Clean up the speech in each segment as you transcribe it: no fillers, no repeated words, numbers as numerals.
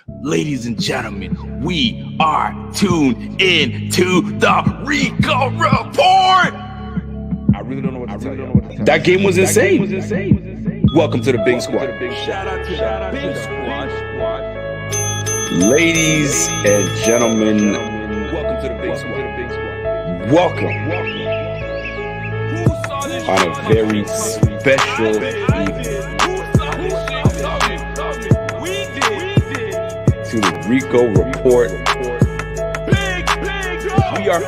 Ladies and gentlemen, we are tuned in to the Rico Report. I really don't know what to tell you. That game was insane. Welcome to the Big Squad. Shout out to the Big Squad. Ladies and gentlemen, Welcome to the Big Squad. welcome on a very special evening to the Rico Report. We are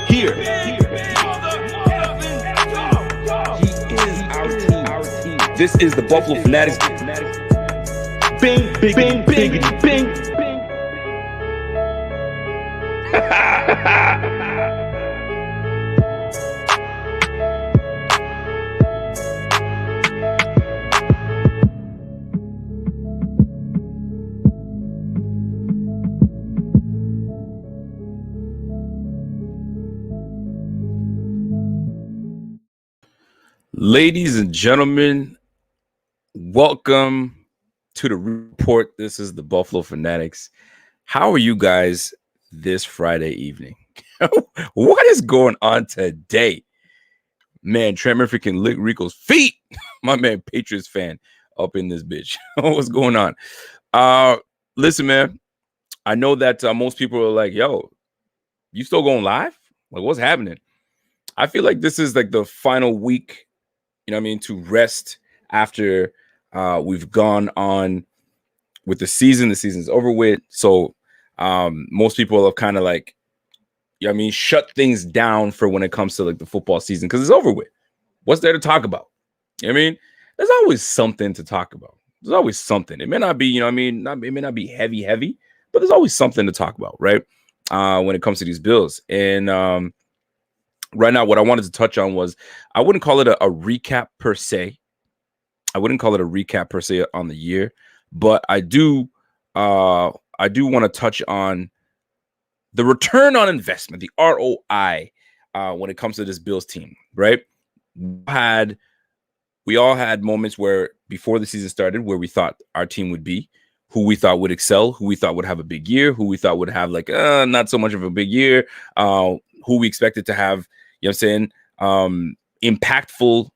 here. He is our team. This is the Buffalo Fanatics. Bing, bing, bing, bing, bing. Ladies and gentlemen, welcome to the report. This is the Buffalo Fanatics. How are you guys this Friday evening? What is going on today? Man, Trent Murphy can lick Rico's feet. My man, Patriots fan up in this bitch. What's going on? Listen, man, I know that most people are like, yo, you still going live? Like, what's happening? I feel like this is like the final week, you know what I mean, to rest after we've gone on with the season. The season's over with. So most people have kind of like, you know what I mean, shut things down for when it comes to like the football season because it's over with. What's there to talk about? You know what I mean? There's always something to talk about. There's always something. It may not be, you know what I mean, it may not be heavy, but there's always something to talk about, right? When it comes to these Bills. And right now, what I wanted to touch on was, I wouldn't call it a recap per se. I wouldn't call it a recap per se on the year, but I do want to touch on the return on investment, the ROI, when it comes to this Bills team, right? We all had moments where before the season started where we thought our team would be, who we thought would excel, who we thought would have a big year, who we thought would have like not so much of a big year, who we expected to have, you know what I'm saying, impactful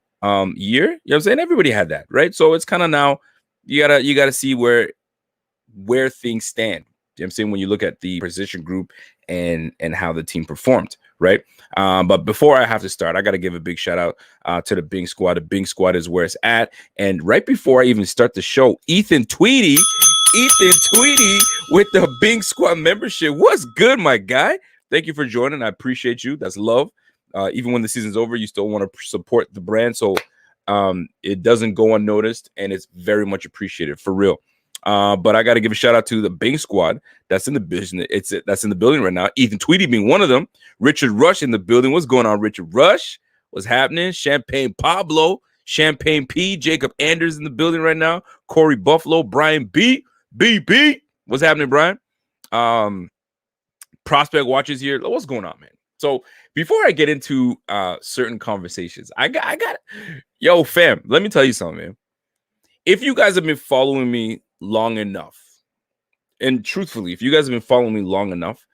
year. You know what I'm saying? Everybody had that, right? So it's kind of now you gotta see where things stand. You know what I'm saying? When you look at the position group and how the team performed, right? But before I have to start, I got to give a big shout out to the Bing Squad. The Bing Squad is where it's at. And right before I even start the show, Ethan Tweedy with the Bing Squad membership. What's good, my guy? Thank you for joining. I appreciate you. That's love. Even when the season's over, you still want to support the brand. So it doesn't go unnoticed, and it's very much appreciated, for real. But I got to give a shout out to the Bing Squad that's in the business. That's in the building right now. Ethan Tweedy being one of them. Richard Rush in the building. What's going on, Richard Rush? What's happening? Champagne Pablo, Champagne P, Jacob Anders in the building right now. Corey Buffalo, Brian B. What's happening, Brian? Prospect Watches here. What's going on, man? So before I get into certain conversations, I got yo, fam, let me tell you something, man. If you guys have been following me long enough, and truthfully, if you guys have been following me long enough,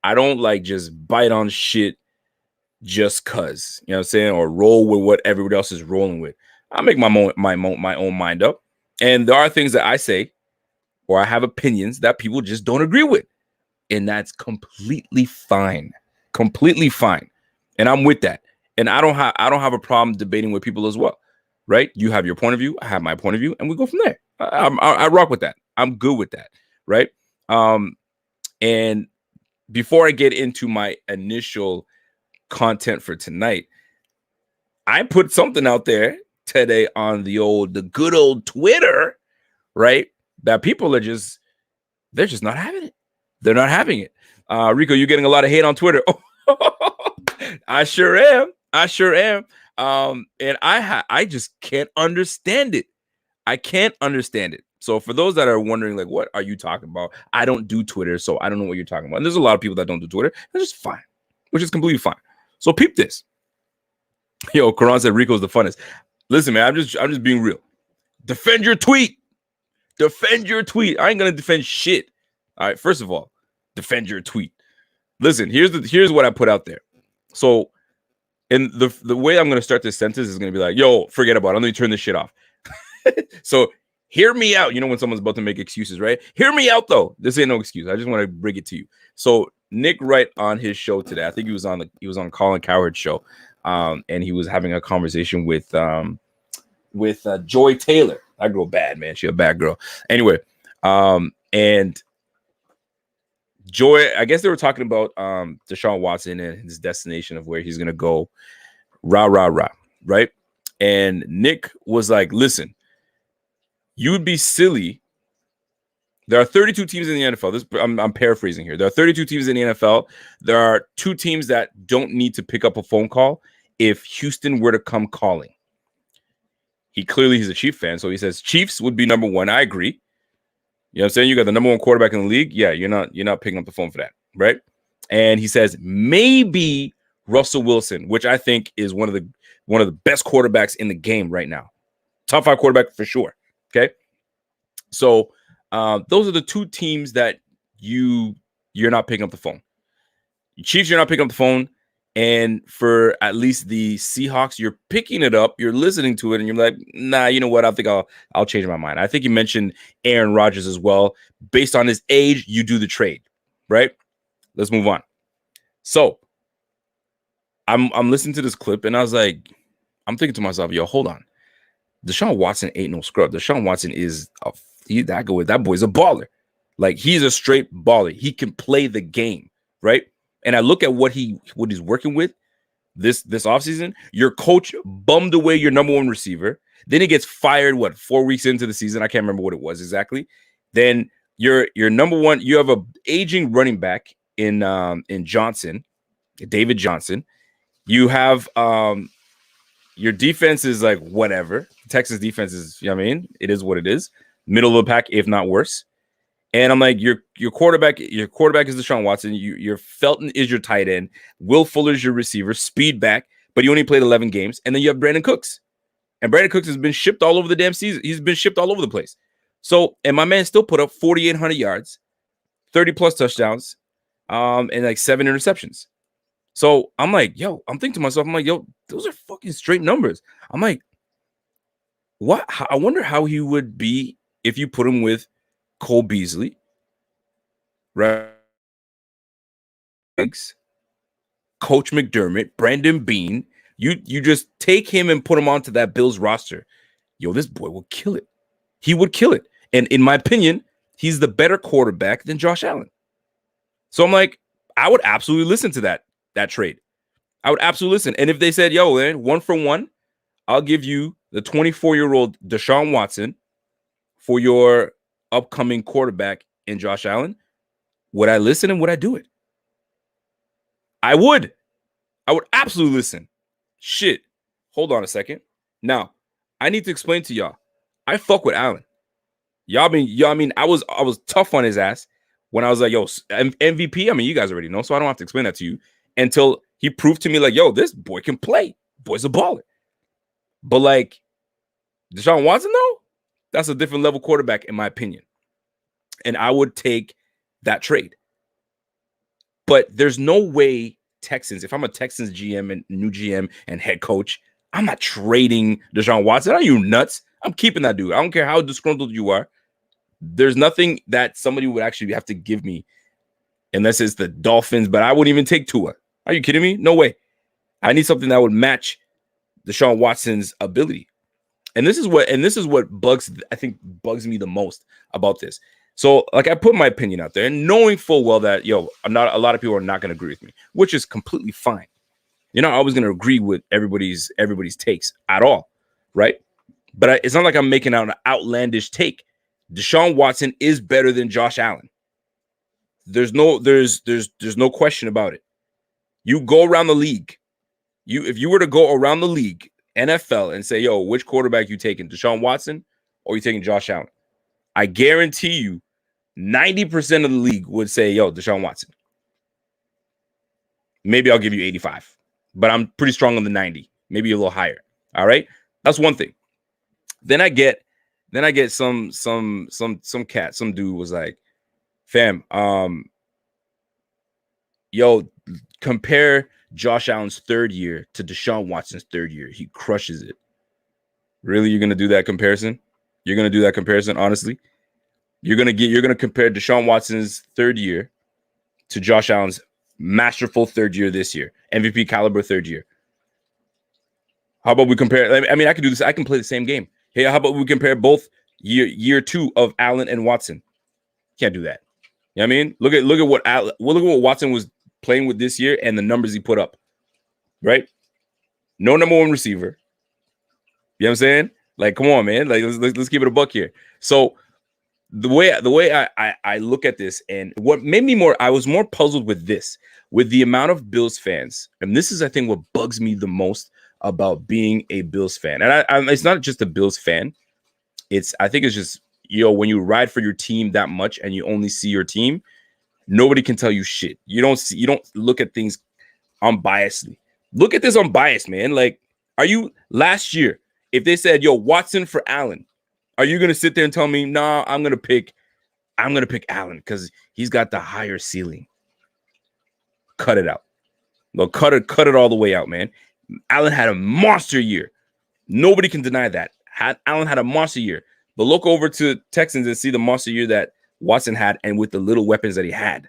I don't like just bite on shit just cause, you know what I'm saying, or roll with what everybody else is rolling with. I make my own mind up, and there are things that I say or I have opinions that people just don't agree with, and that's completely fine, and I'm with that, and I don't have a problem debating with people as well. Right? You have your point of view. I have my point of view, and we go from there. I rock with that. I'm good with that. Right? And before I get into my initial content for tonight, I put something out there today on the good old Twitter, right? That people are they're just not having it. They're not having it. Rico, you're getting a lot of hate on Twitter. I sure am. And I just can't understand it. I can't understand it. So for those that are wondering, like, what are you talking about? I don't do Twitter, so I don't know what you're talking about. And there's a lot of people that don't do Twitter. That's just fine, which is completely fine. So peep this. Yo, Karan said Rico's the funnest. Listen, man, I'm just being real. Defend your tweet. Defend your tweet. I ain't gonna defend shit. All right, first of all, defend your tweet. Listen, here's what I put out there. So, and the way I'm going to start this sentence is going to be like, yo, forget about it. I'm going to turn this shit off. So hear me out. You know when someone's about to make excuses, right? Hear me out, though. This ain't no excuse. I just want to bring it to you. So Nick Wright on his show today, I think he was on Colin Cowherd's show, and he was having a conversation with Joy Taylor. That girl bad, man. She a bad girl. Anyway, and Joy, I guess they were talking about Deshaun Watson and his destination of where he's gonna go. Rah, rah, rah, right? And Nick was like, listen, you would be silly. There are 32 teams in the NFL. I'm paraphrasing here. There are 32 teams in the NFL. There are 2 teams that don't need to pick up a phone call if Houston were to come calling. He's a Chiefs fan, so he says Chiefs would be number 1. I agree. You know what I'm saying? You got the number 1 quarterback in the league. Yeah, you're not picking up the phone for that, right? And he says maybe Russell Wilson, which I think is one of the best quarterbacks in the game right now. Top 5 quarterback for sure. Okay. So those are the 2 teams that you're not picking up the phone. Chiefs, you're not picking up the phone. And for at least the Seahawks, you're picking it up, you're listening to it, and you're like, nah, you know what? I think I'll change my mind. I think you mentioned Aaron Rodgers as well. Based on his age, you do the trade, right? Let's move on. So I'm listening to this clip, and I was like, I'm thinking to myself, yo, hold on. Deshaun Watson ain't no scrub. Deshaun Watson is that boy's a baller. Like, he's a straight baller. He can play the game, right? And I look at what he's working with this offseason. Your coach bummed away your number 1 receiver. Then he gets fired, 4 weeks into the season? I can't remember what it was exactly. Then your number 1, you have a aging running back in Johnson, David Johnson. You have your defense is like whatever. Texas defense is, you know what I mean? It is what it is. Middle of the pack, if not worse. And I'm like, your quarterback is Deshaun Watson. Your Felton is your tight end. Will Fuller is your receiver, speed back, but he only played 11 games. And then you have Brandon Cooks. And Brandon Cooks has been shipped all over the damn season. He's been shipped all over the place. So, and my man still put up 4,800 yards, 30 plus touchdowns, and like 7 interceptions. So I'm like, yo, I'm thinking to myself, I'm like, yo, those are fucking straight numbers. I'm like, what? I wonder how he would be if you put him with Cole Beasley, right? Coach McDermott, Brandon Bean. You just take him and put him onto that Bills roster. Yo, this boy will kill it. He would kill it. And in my opinion, he's the better quarterback than Josh Allen. So I'm like, I would absolutely listen to that trade. I would absolutely listen. And if they said, yo, man, 1 for 1, I'll give you the 24-year-old Deshaun Watson for your upcoming quarterback in Josh Allen, would I listen and would I do it? I would absolutely listen. Shit. Hold on a second. Now, I need to explain to y'all. I fuck with Allen. I mean, I was tough on his ass when I was like, yo, MVP. I mean, you guys already know, so I don't have to explain that to you until he proved to me like, yo, this boy can play. Boy's a baller. But like Deshaun Watson, though, that's a different level quarterback, in my opinion. And I would take that trade. But there's no way Texans, if I'm a Texans GM and new GM and head coach, I'm not trading Deshaun Watson. Are you nuts? I'm keeping that dude. I don't care how disgruntled you are. There's nothing that somebody would actually have to give me unless it's the Dolphins, but I wouldn't even take Tua. Are you kidding me? No way. I need something that would match Deshaun Watson's ability. And this is what bugs me the most about this. So, like, I put my opinion out there, and knowing full well that, yo, not a lot of people are not going to agree with me, which is completely fine. You're not always going to agree with everybody's takes at all, right? But it's not like I'm making out an outlandish take. Deshaun Watson is better than Josh Allen. There's no question about it. You go around the league. If you were to go around the league, NFL, and say, yo, which quarterback you taking, Deshaun Watson or you taking Josh Allen? I guarantee you 90% of the league would say, yo, Deshaun Watson. Maybe I'll give you 85, but I'm pretty strong on the 90, maybe a little higher. All right. That's one thing. Then I get some cat, some dude was like, Fam, yo, compare Josh Allen's third year to Deshaun Watson's third year. He crushes it. Really, you're gonna do that comparison? You're gonna do that comparison, honestly? You're gonna compare Deshaun Watson's third year to Josh Allen's masterful third year this year, MVP caliber third year. How about we compare? I mean, I can do this. I can play the same game. Hey, how about we compare both year two of Allen and Watson? Can't do that. You know what I mean? Look at what Watson was playing with this year and the numbers he put up. Right? No number one receiver. You know what I'm saying? Like, come on, man. Like, let's keep it a buck here. So the way I look at this, and what made me I was more puzzled with this, with the amount of Bills fans, and this is, I think, what bugs me the most about being a Bills fan. And it's not just a Bills fan. I think it's just, when you ride for your team that much and you only see your team, nobody can tell you shit. You don't look at things unbiasedly. Look at this unbiased, man. Like, last year, if they said, yo, Watson for Allen, are you gonna sit there and tell me, nah, I'm gonna pick Allen because he's got the higher ceiling? Cut it out. No, cut it all the way out, man. Allen had a monster year. Nobody can deny that. Allen had a monster year. But look over to Texans and see the monster year that Watson had, and with the little weapons that he had.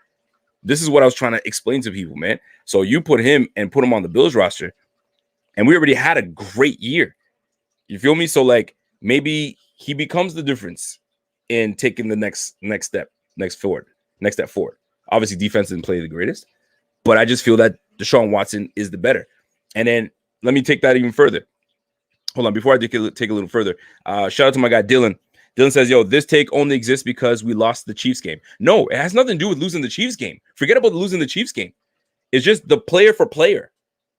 This is what I was trying to explain to people, man. So you put him on the Bills roster, and we already had a great year. You feel me? So, like, maybe he becomes the difference in taking the next step forward. Obviously, defense didn't play the greatest, but I just feel that Deshaun Watson is the better. And then let me take that even further. Hold on, before I take a little further, shout out to my guy Dylan. Dylan says, yo, this take only exists because we lost the Chiefs game. No, it has nothing to do with losing the Chiefs game. Forget about losing the Chiefs game. It's just the player for player.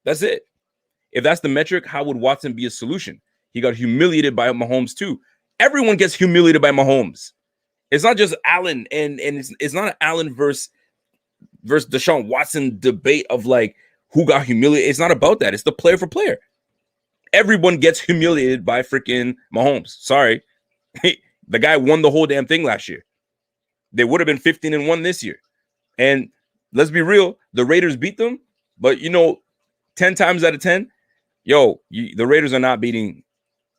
That's it. If that's the metric, how would Watson be a solution? He got humiliated by Mahomes too. Everyone gets humiliated by Mahomes. It's not just Allen, and it's not an Allen versus Deshaun Watson debate of like who got humiliated. It's not about that. It's the player for player. Everyone gets humiliated by freaking Mahomes. Sorry. The guy won the whole damn thing last year. They would have been 15-1 this year. And let's be real, the Raiders beat them, but 10 times out of 10, the Raiders are not beating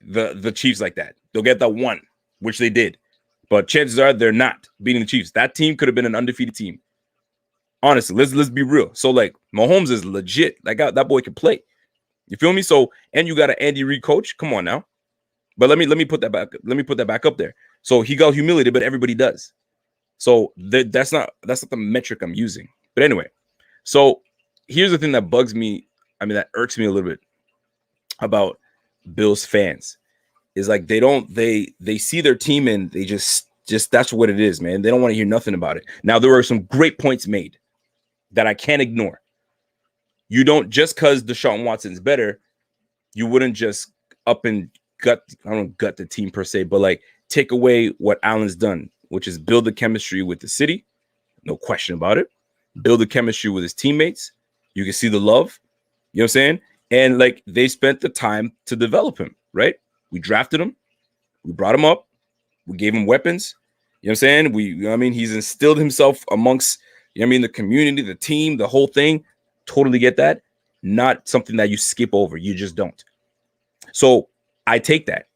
the Chiefs like that. They'll get that one, which they did. But chances are they're not beating the Chiefs. That team could have been an undefeated team. Honestly, let's be real. So, like, Mahomes is legit. Like, that boy can play. You feel me? So, and you got an Andy Reid coach. Come on now. But let me put that back. Let me put that back up there. So he got humiliated, but everybody does. So that's not the metric I'm using. But anyway, so here's the thing that bugs me. I mean, that irks me a little bit about Bills fans is like they see their team and they just that's what it is, man. They don't want to hear nothing about it. Now, there were some great points made that I can't ignore. You don't, just because Deshaun Watson's better, you wouldn't just up and gut the team per se, but like take away what Allen's done, which is build the chemistry with the city. No question about it. Build the chemistry with his teammates. You can see the love. You know what I'm saying? And like they spent the time to develop him, right? We drafted him. We brought him up. We gave him weapons. You know what I'm saying? He's instilled himself amongst, the community, the team, the whole thing. Totally get that. Not something that you skip over. You just don't. So I take that.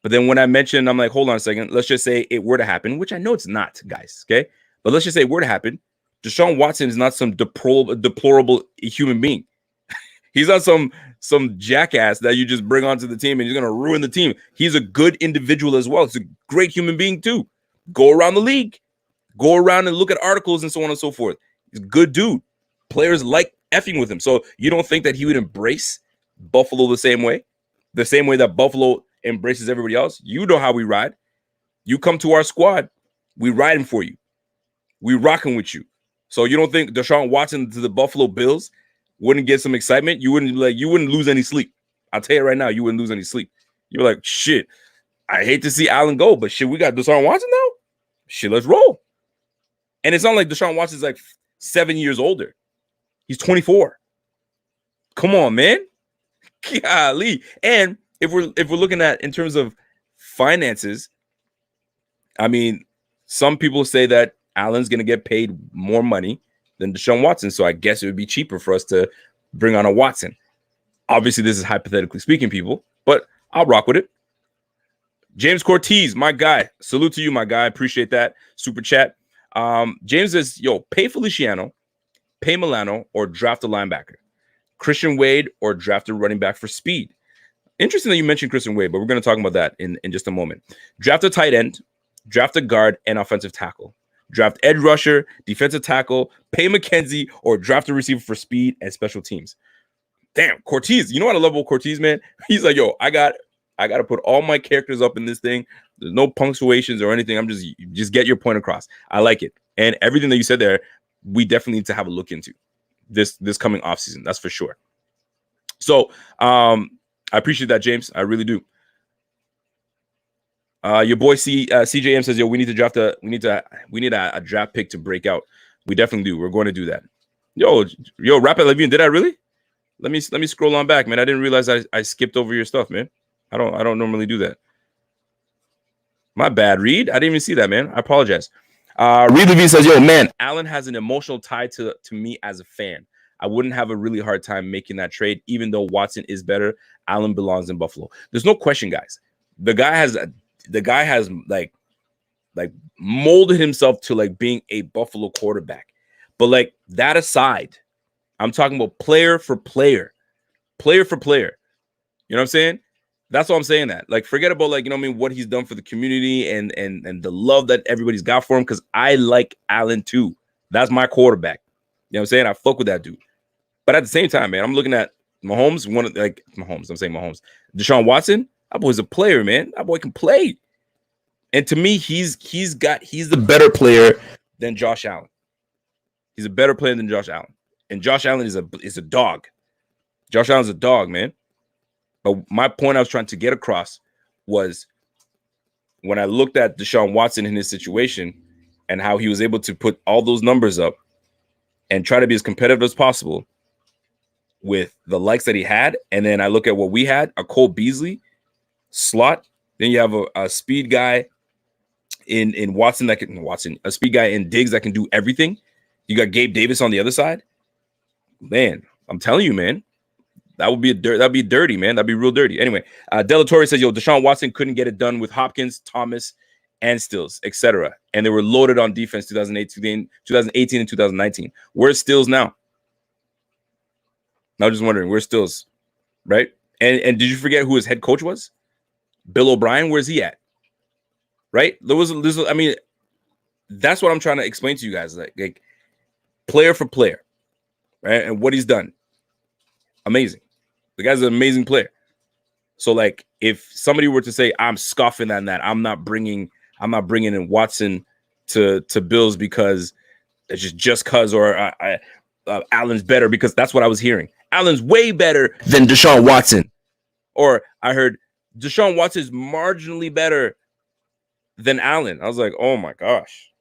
But then when I mentioned, I'm like, hold on a second. Let's just say it were to happen, which I know it's not, guys. Okay. But let's just say it were to happen. Deshaun Watson is not some deplorable human being. He's not some jackass that you just bring onto the team and he's going to ruin the team. He's a good individual as well. He's a great human being too. Go around the league. Go around and look at articles and so on and so forth. He's a good dude. Players like effing with him. So you don't think that he would embrace Buffalo the same way that Buffalo embraces everybody else? You know how we ride. You come to our squad, we riding for you. We rocking with you. So you don't think Deshaun Watson to the Buffalo Bills wouldn't get some excitement? You wouldn't lose any sleep. I'll tell you right now, you wouldn't lose any sleep. You're like, shit, I hate to see Allen go, but shit, we got Deshaun Watson now? Shit, let's roll. And it's not like Deshaun Watson's like 7 years older. He's 24. Come on, man. Golly. And if we're looking at in terms of finances, I mean, some people say that Allen's going to get paid more money than Deshaun Watson. So I guess it would be cheaper for us to bring on a Watson. Obviously, this is hypothetically speaking, people, but I'll rock with it. James Cortez, my guy. Salute to you, my guy. Appreciate that. Super chat. James says, yo, pay Feliciano, pay Milano, or draft a linebacker. Christian Wade or draft a running back for speed. Interesting that you mentioned Christian Wade, but we're going to talk about that in just a moment. Draft a tight end, draft a guard, and offensive tackle. Draft edge rusher, defensive tackle, pay McKenzie, or draft a receiver for speed and special teams. Damn, Cortez. You know what I love about Cortez, man? He's like, yo, I got to put all my characters up in this thing. There's no punctuations or anything. I'm just get your point across. I like it. And everything that you said there, we definitely need to have a look into this coming offseason. That's for sure. So I appreciate that, James. I really do. Your boy CJM says, yo, we need a draft pick to break out. We definitely do. We're going to do that. Yo, Rapid Levine, did I really? Let me scroll on back, man. I didn't realize I skipped over your stuff, man. I don't normally do that. My bad, Reed. I didn't even see that, man. I apologize. Reed Levine says, yo, man, Allen has an emotional tie to me as a fan. I wouldn't have a really hard time making that trade, even though Watson is better. Allen belongs in Buffalo. There's no question, guys. The guy has like molded himself to like being a Buffalo quarterback. But like that aside, I'm talking about player for player. You know what I'm saying? That's all I'm saying. That like forget about like, you know what I mean, what he's done for the community and the love that everybody's got for him, because I like Allen too. That's my quarterback. You know what I'm saying? I fuck with that dude. But at the same time, man, I'm looking at Mahomes. Mahomes. Deshaun Watson. That boy's a player, man. That boy can play. And to me, he's the better player than Josh Allen. He's a better player than Josh Allen. And Josh Allen is a dog. Josh Allen's a dog, man. But my point I was trying to get across was when I looked at Deshaun Watson in his situation and how he was able to put all those numbers up and try to be as competitive as possible with the likes that he had. And then I look at what we had, a Cole Beasley slot. Then you have a speed guy in Watson a speed guy in Diggs that can do everything. You got Gabe Davis on the other side. Man, I'm telling you, man, that'd be dirty, man. That'd be real dirty. Anyway, Delatorre says, yo, Deshaun Watson couldn't get it done with Hopkins, Thomas, and Stills, etc. And they were loaded on defense 2018 and 2019. Where's Stills now? I was just wondering, where's Stills, right? And did you forget who his head coach was? Bill O'Brien. Where's he at? Right? I mean, that's what I'm trying to explain to you guys. Like player for player, right? And what he's done, amazing. The guy's an amazing player. So, like, if somebody were to say I'm scoffing at that, I'm not bringing in Watson to Bills because it's just cause, or Allen's better because that's what I was hearing. Allen's way better than Deshaun Watson, or I heard Deshaun Watson is marginally better than Allen. I was like, oh my gosh,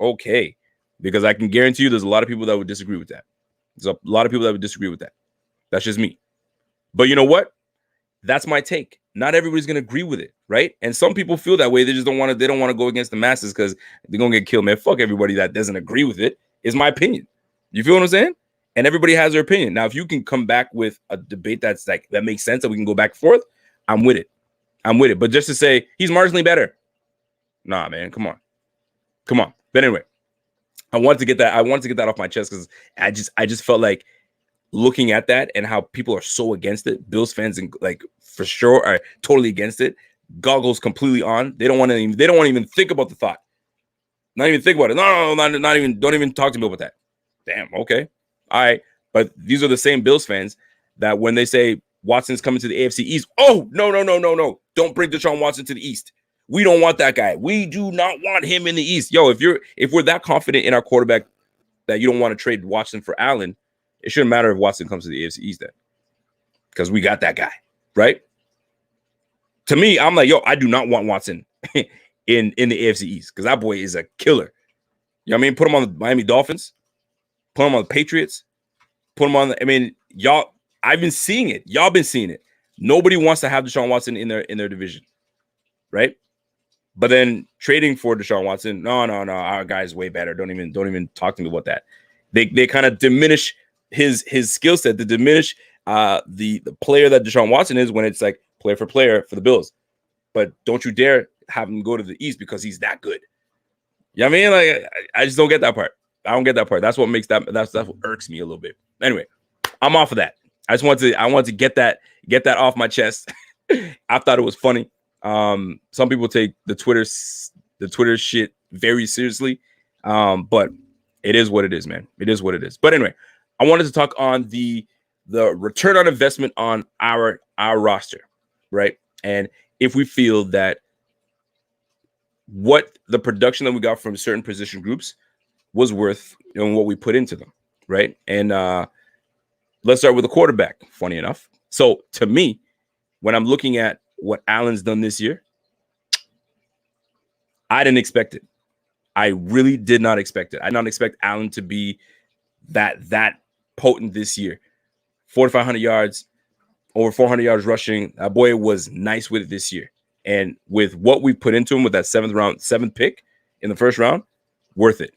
okay, because I can guarantee you, there's a lot of people that would disagree with that. There's a lot of people that would disagree with that. That's just me. But you know what? That's my take. Not everybody's gonna agree with it, right? And some people feel that way. They just don't want to. They don't want to go against the masses because they're gonna get killed, man. Fuck everybody that doesn't agree with it. Is my opinion. You feel what I'm saying? And everybody has their opinion. Now, if you can come back with a debate that's like that makes sense, that we can go back and forth, I'm with it. But just to say he's marginally better, nah, man, come on. But anyway, I wanted to get that off my chest because I just felt like looking at that and how people are so against it. Bills fans, like, for sure, are totally against it. Goggles completely on. They don't want to even think about the thought. Not even think about it. No, not even. Don't even talk to me about that. Damn. Okay. All right. But these are the same Bills fans that when they say Watson's coming to the AFC East, oh no. Don't bring Deshaun Watson to the East. We don't want that guy. We do not want him in the East. Yo, if we're that confident in our quarterback that you don't want to trade Watson for Allen, it shouldn't matter if Watson comes to the AFC East then, because we got that guy, right? To me, I'm like, yo, I do not want Watson in the AFC East because that boy is a killer. You know what I mean? Put him on the Miami Dolphins, put him on the Patriots, put him on. Y'all, I've been seeing it. Y'all been seeing it. Nobody wants to have Deshaun Watson in their division, right? But then trading for Deshaun Watson, no, our guy's way better. Don't even talk to me about that. They kind of diminish his skill set, to diminish the player that Deshaun Watson is when it's like player for the Bills. But don't you dare have him go to the East because he's that good. You know what I mean? Like, I just don't get that part. I don't get that part. That's what makes that's what irks me a little bit. Anyway, I'm off of that. I want to get that off my chest. I thought it was funny. Some people take the Twitter shit very seriously. But it is what it is, man. It is what it is. But anyway, I wanted to talk on the return on investment on our roster, right? And if we feel that what the production that we got from certain position groups was worth, what we put into them, right? And let's start with the quarterback, funny enough. So to me, when I'm looking at what Allen's done this year, I didn't expect it. I really did not expect it. I did not expect Allen to be that potent this year. 4,500 yards, over 400 yards rushing. That boy was nice with it this year. And with what we put into him with that seventh pick in the first round, worth it.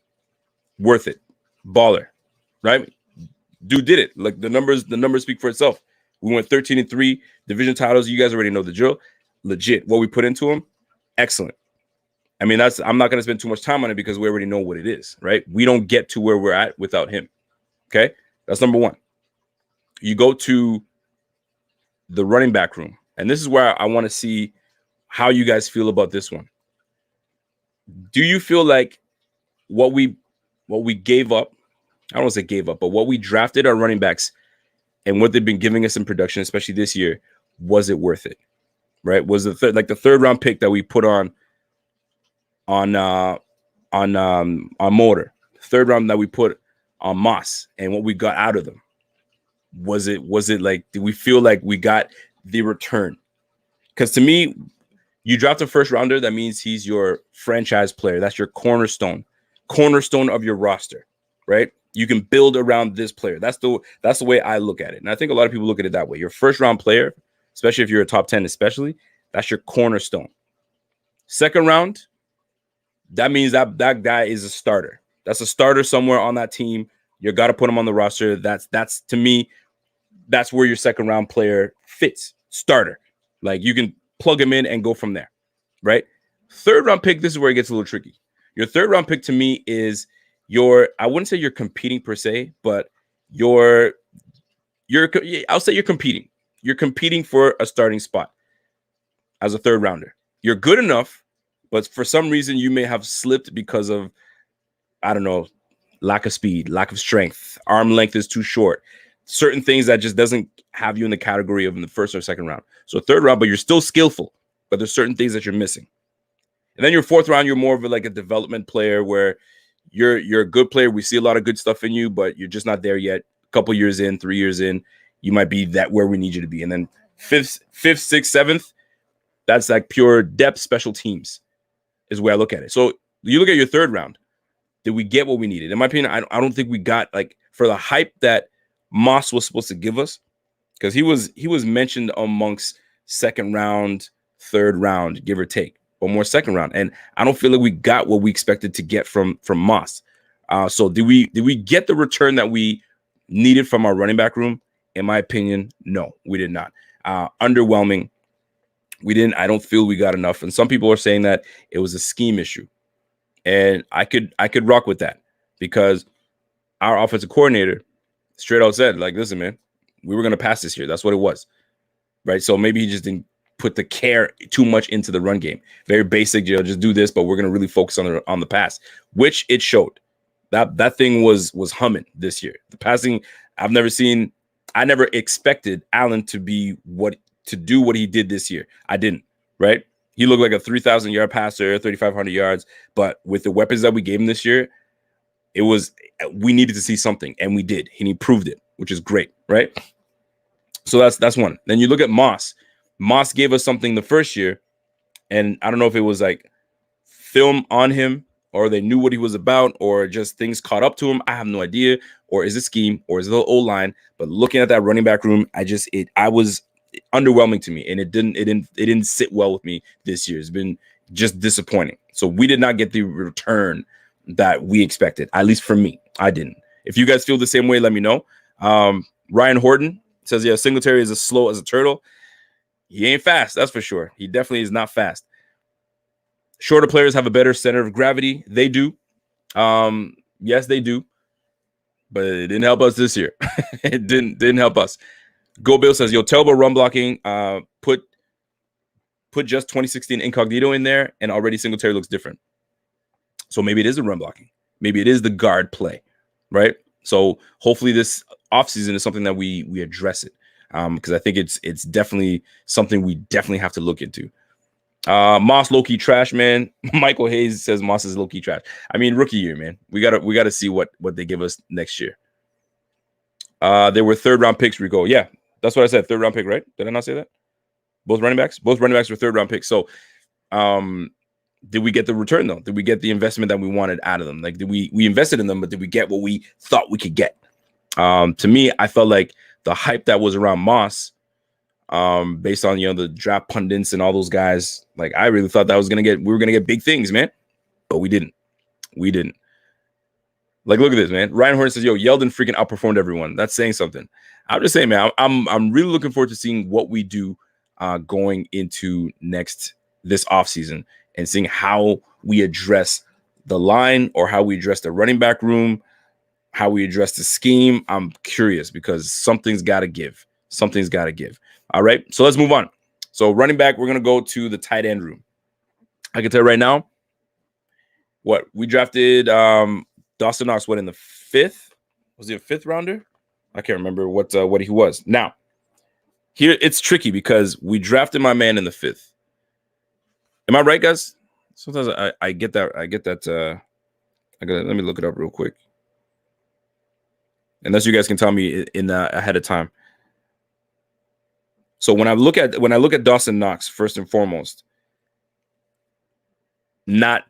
Baller, right? Dude did it. Like the numbers speak for itself. We went 13-3 division titles. You guys already know the drill. Legit. What we put into him, excellent. I mean, I'm not going to spend too much time on it because we already know what it is, right? We don't get to where we're at without him. Okay? That's number one. You go to the running back room, and this is where I want to see how you guys feel about this one. Do you feel like what we gave up, I don't want to say gave up, but what we drafted our running backs and what they've been giving us in production, especially this year, was it worth it? Right? Was the third round pick that we put on Motor, third round that we put on Moss, and what we got out of them, was it like, did we feel like we got the return? Because to me, you draft a first rounder, that means he's your franchise player. That's your cornerstone of your roster, right? You can build around this player. That's the way I look at it. And I think a lot of people look at it that way. Your first round player, especially if you're a top 10, especially, that's your cornerstone. Second round, that means that guy is a starter. That's a starter somewhere on that team. You got to put him on the roster. That's to me, that's where your second round player fits. Starter. Like, you can plug him in and go from there, right? Third round pick, this is where it gets a little tricky. Your third round pick to me is I wouldn't say you're competing per se, but I'll say you're competing. You're competing for a starting spot as a third rounder. You're good enough, but for some reason you may have slipped because of, I don't know, lack of speed, lack of strength, arm length is too short, certain things that just doesn't have you in the category of in the first or second round. So third round, but you're still skillful, but there's certain things that you're missing. And then your fourth round, you're more of a development player where you're a good player. We see a lot of good stuff in you, but you're just not there yet. A couple years in, 3 years in, you might be that where we need you to be. And then fifth, sixth, seventh, that's like pure depth, special teams is where I look at it. So you look at your third round. Did we get what we needed? In my opinion, I don't think we got, like, for the hype that Moss was supposed to give us, because he was mentioned amongst second round, third round, give or take, but more second round. And I don't feel like we got what we expected to get from Moss. So did we get the return that we needed from our running back room? In my opinion, no, we did not. Underwhelming. We didn't. I don't feel we got enough. And some people are saying that it was a scheme issue. And I could rock with that, because our offensive coordinator straight out said, like, listen, man, we were going to pass this year. That's what it was. Right. So maybe he just didn't put the care too much into the run game. Very basic, just do this, but we're going to really focus on the pass, which it showed. That thing was humming this year. The passing, I never expected Allen to do what he did this year. I didn't, right? He looked like a 3,000-yard passer, 3,500 yards, but with the weapons that we gave him this year, we needed to see something, and we did, and he proved it, which is great, right? So that's one. Then you look at Moss. Moss gave us something the first year, and I don't know if it was like film on him, or they knew what he was about, or just things caught up to him. I have no idea. Or is it scheme, or is it the O-line? But looking at that running back room, I was underwhelming to me, and it didn't sit well with me this year. just disappointing. So we did not get the return that we expected. At least for me, I didn't. If you guys feel the same way, let me know. Ryan Horton says, yeah, Singletary is as slow as a turtle. He ain't fast, that's for sure. He definitely is not fast. Shorter players have a better center of gravity. They do. Yes, they do. But it didn't help us this year. It didn't help us. Go Bill says, yo, Telbo run blocking, put just 2016 Incognito in there, and already Singletary looks different. So maybe it is the run blocking. Maybe it is the guard play, right? So hopefully this offseason is something that we address it, because I think it's definitely something we definitely have to look into. Moss low-key trash, man. Michael Hayes says Moss is low-key trash. I mean, rookie year, man. We gotta see what they give us next year. They were third-round picks, Rico. Yeah, that's what I said. Third-round pick, right? Did I not say that? Both running backs were third-round picks. So, did we get the return though? Did we get the investment that we wanted out of them? Like, did we invested in them, but did we get what we thought we could get? To me, I felt like the hype that was around Moss, based on the draft pundits and all those guys, like I really thought that we were gonna get big things, man. But we didn't. Like, look at this, man. Ryan Horton says, yo, Yeldon freaking outperformed everyone. That's saying something. I'm just saying, man, I'm really looking forward to seeing what we do going into this offseason and seeing how we address the line or how we address the running back room, how we address the scheme. I'm curious because something's got to give. All right, so let's move on. So running back, we're going to go to the tight end room. I can tell you right now, what we drafted Dawson Knox, in the 5th? Was he a 5th rounder? I can't remember what he was. Now, here it's tricky because we drafted my man in the 5th. Am I right, guys? Sometimes I get that. Let me look it up real quick. Unless you guys can tell me in ahead of time. So when I look at Dawson Knox, first and foremost, not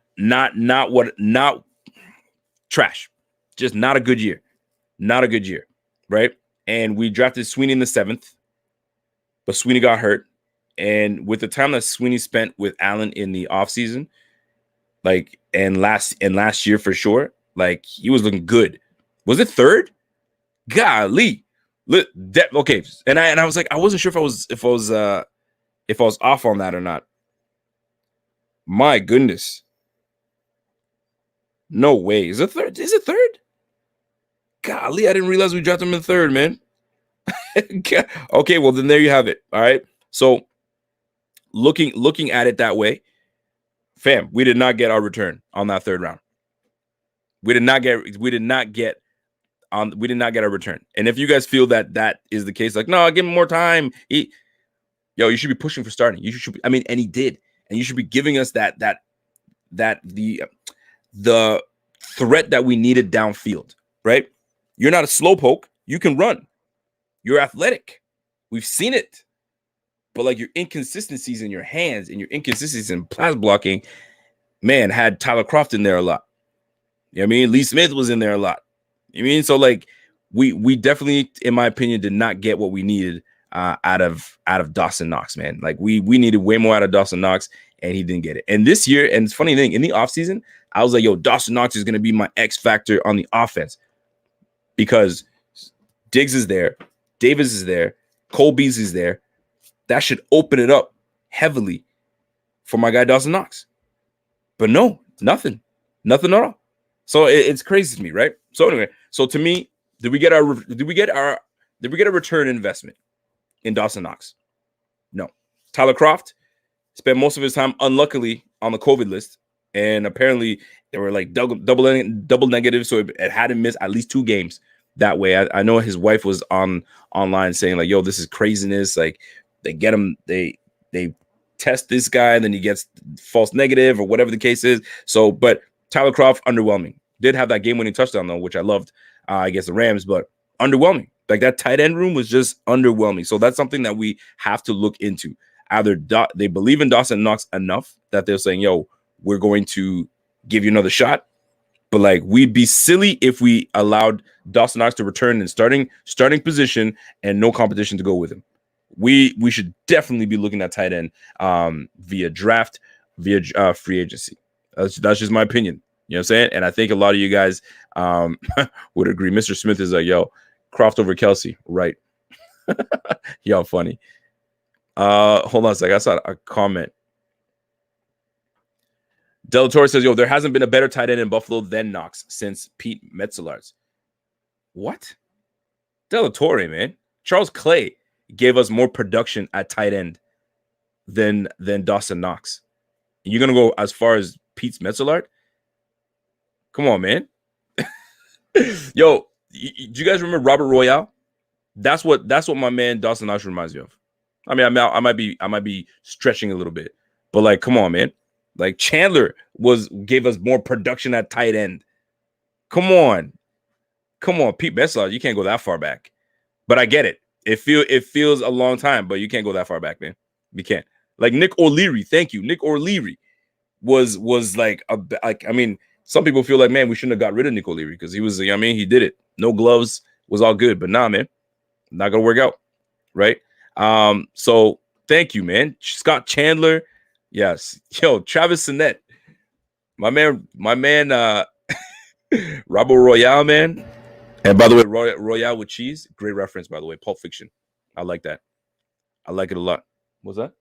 trash, just not a good year, right? And we drafted Sweeney in the 7th, but Sweeney got hurt. And with the time that Sweeney spent with Allen in the offseason, like, and last year for sure, like, he was looking good. Was it 3rd? Golly. Okay. And I was like, I wasn't sure if I was off on that or not. My goodness. No way. Is it 3rd? Is it 3rd? Golly, I didn't realize we drafted him in 3rd, man. Okay, well then there you have it. All right. So looking at it that way, fam, we did not get our return on that 3rd round. We did not get our return. And if you guys feel that is the case, like, no, give him more time. You should be pushing for starting. And he did. And you should be giving us the threat that we needed downfield, right? You're not a slowpoke. You can run. You're athletic. We've seen it. But like, your inconsistencies in your hands and your inconsistencies in pass blocking, man, had Tyler Kroft in there a lot. You know what I mean? Lee Smith was in there a lot. You know what I mean? So like, we definitely, in my opinion, did not get what we needed out of Dawson Knox, man. Like, we needed way more out of Dawson Knox, and he didn't get it. And this year, and it's funny thing, in the offseason, I was like, yo, Dawson Knox is going to be my X factor on the offense, because Diggs is there, Davis is there, Cole Beasley is there. That should open it up heavily for my guy Dawson Knox. But no, nothing at all. So it's crazy to me, right? So anyway, so to me, did we get a return investment in Dawson Knox? No. Tyler Kroft spent most of his time, unluckily, on the COVID list, and apparently they were like double negative, so it had him miss at least 2 games that way. I know his wife was online saying like, yo, this is craziness. Like, they get him, they test this guy, and then he gets false negative or whatever the case is. So, but Tyler Kroft, underwhelming. Did have that game-winning touchdown though, which I loved against the Rams, but underwhelming. Like, that tight end room was just underwhelming. So that's something that we have to look into. Either they believe in Dawson Knox enough that they're saying, yo, we're going to give you another shot. But like, we'd be silly if we allowed Dawson Knox to return in starting position and no competition to go with him. We should definitely be looking at tight end via draft via free agency. That's just my opinion. You know what I'm saying? And I think a lot of you guys would agree. Mr. Smith is like, yo, Croft over Kelsey. Right. Y'all funny. Hold on a second. I saw a comment. Del Torre says, yo, there hasn't been a better tight end in Buffalo than Knox since Pete Metzelar's. What? Del Torre, man. Charles Clay gave us more production at tight end than Dawson Knox. And you're going to go as far as Pete Metzelaar? Come on, man. Yo, do you guys remember Robert Royale? That's what my man Dawson Knox reminds me of. I mean, I might be stretching a little bit, but like, come on, man. Like Chandler gave us more production at tight end. Come on, Pete Metzelaar. You can't go that far back, but I get it. It feels a long time, but you can't go that far back, man. You can't. Like Nick O'Leary, thank you. Nick O'Leary was like I mean, some people feel like, man, we shouldn't have got rid of Nick O'Leary because he was, you know what I mean, he did it. No gloves, was all good, but nah, man, not gonna work out, right? So thank you, man. Scott Chandler, yes. Yo, Travis Sinnett, my man, Robert Royale, man. And by the way, Royale with cheese, great reference, by the way. Pulp Fiction, I like that. I like it a lot. What's that?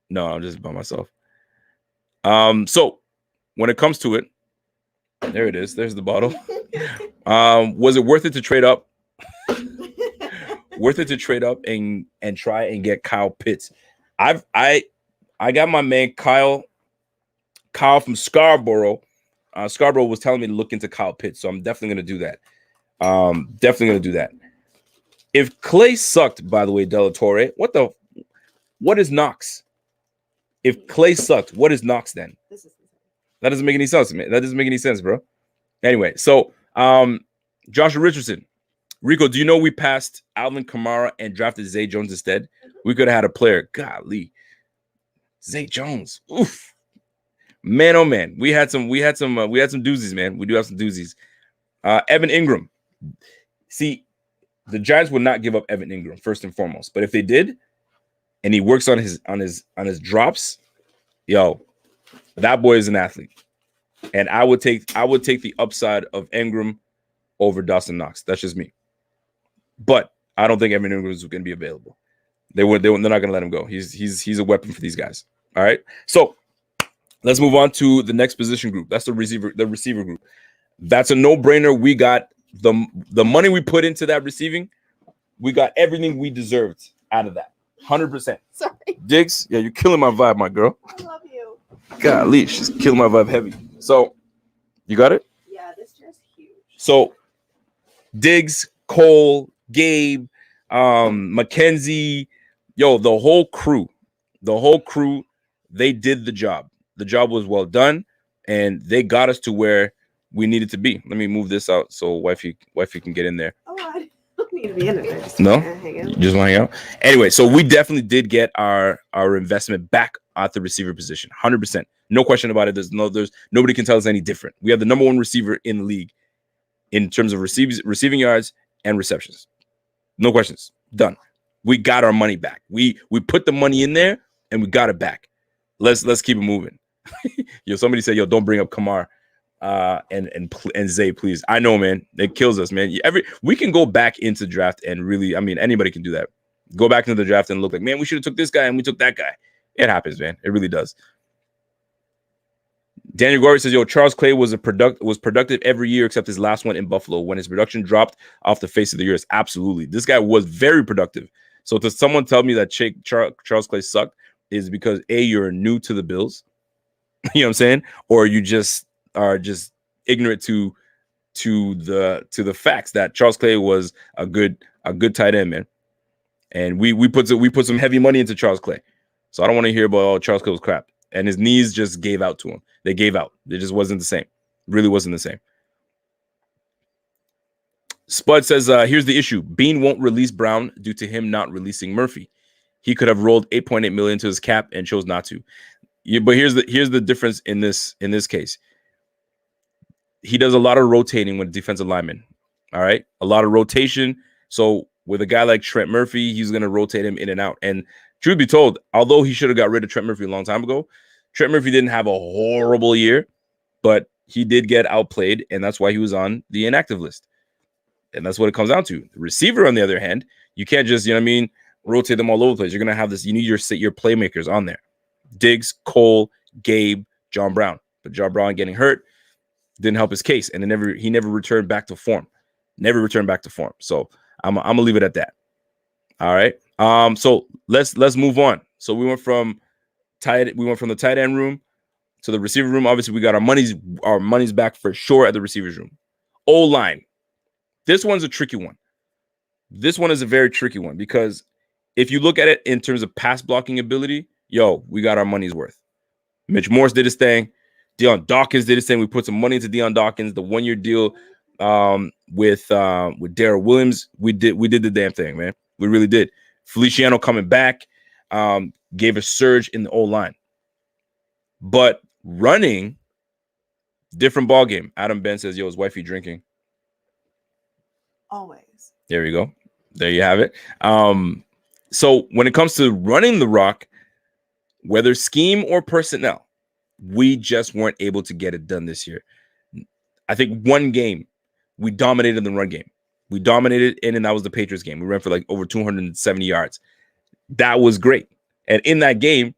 No, I'm just by myself. So when it comes to it, there it is. There's the bottle. Was it worth it to trade up? Worth it to trade up and try and get Kyle Pitts? I got my man Kyle from Scarborough. Scarborough was telling me to look into Kyle Pitts, so I'm definitely going to do that. Definitely going to do that. If Clay sucked, by the way, Della Torre, what is Knox? If Clay sucked, what is Knox then? That doesn't make any sense, man. That doesn't make any sense, bro. Anyway, so Joshua Richardson. Rico, do you know we passed Alvin Kamara and drafted Zay Jones instead? We could have had a player. Golly. Zay Jones. Oof. Man, oh man. We had some doozies, man. We do have some doozies. Evan Ingram. See, the Giants would not give up Evan Ingram first and foremost, but if they did, and he works on his drops, yo, that boy is an athlete. And I would take the upside of Ingram over Dawson Knox. That's just me. But I don't think Evan Ingram is going to be available. They're not going to let him go. He's a weapon for these guys. All right. So let's move on to the next position group. That's the receiver group. That's a no-brainer. We got the money we put into that receiving. We got everything we deserved out of that. 100%. Sorry. Diggs, yeah, you're killing my vibe, my girl. I love you. Golly, she's killing my vibe heavy. So, you got it? Yeah, this chair's huge. So, Diggs, Cole, Gabe, Mackenzie, yo, the whole crew, they did the job. The job was well done, and they got us to where we needed to be. Let me move this out so wifey can get in there. Oh, I don't need to be in it. I just No? hang out. You just want to hang out? Anyway, so we definitely did get our investment back at the receiver position. 100%. No question about it. There's nobody can tell us any different. We have the number one receiver in the league in terms of receiving yards and receptions. No questions. Done. We got our money back. We put the money in there and we got it back. Let's keep it moving. Yo, somebody said, yo, don't bring up Kamar and Zay, please. I know, man. It kills us, man. We can go back into draft and really, I mean, anybody can do that. Go back into the draft and look like, man, we should have took this guy and we took that guy. It happens, man. It really does. Daniel Gorey says, yo, Charles Clay was productive every year except his last one in Buffalo when his production dropped off the face of the earth. Absolutely. This guy was very productive. So to someone tell me that Charles Clay sucked is because A, you're new to the Bills. You know what I'm saying? Or you just are just ignorant to the facts that Charles Clay was a good tight end, man. And we put some heavy money into Charles Clay. So I don't want to hear about Charles Clay was crap. And his knees just gave out to him. They gave out. It just wasn't the same. Really wasn't the same. Spud says, here's the issue. Bean won't release Brown due to him not releasing Murphy. He could have rolled $8.8 million to his cap and chose not to. But here's the difference in this case. He does a lot of rotating with defensive linemen. All right, a lot of rotation. So with a guy like Trent Murphy, he's going to rotate him in and out. And truth be told, although he should have got rid of Trent Murphy a long time ago, Trent Murphy didn't have a horrible year, but he did get outplayed, and that's why he was on the inactive list. And that's what it comes down to. The receiver, on the other hand, you can't just, rotate them all over the place. You're going to have this. You need your playmakers on there. Diggs, Cole, Gabe, John Brown. But John Brown getting hurt didn't help his case, and he never returned back to form. Never returned back to form. So I'm gonna leave it at that. All right. So let's move on. So we went from the tight end room to the receiver room. Obviously, we got our money's back for sure at the receivers room. O-line. This one's a tricky one. This one is a very tricky one because if you look at it in terms of pass blocking ability, we got our money's worth. Mitch Morse did his thing. Deion Dawkins did his thing. We put some money into Deion Dawkins. The 1-year deal with Darrell Williams. We did the damn thing, man. We really did. Feliciano coming back gave a surge in the O-line. But running, different ball game. Adam Ben says, "Yo, is wifey drinking?" Always. There you go. There you have it. So when it comes to running the rock, whether scheme or personnel, we just weren't able to get it done this year. I think one game we dominated the run game. We dominated and that was the Patriots game. We ran for like over 270 yards. That was great. And in that game,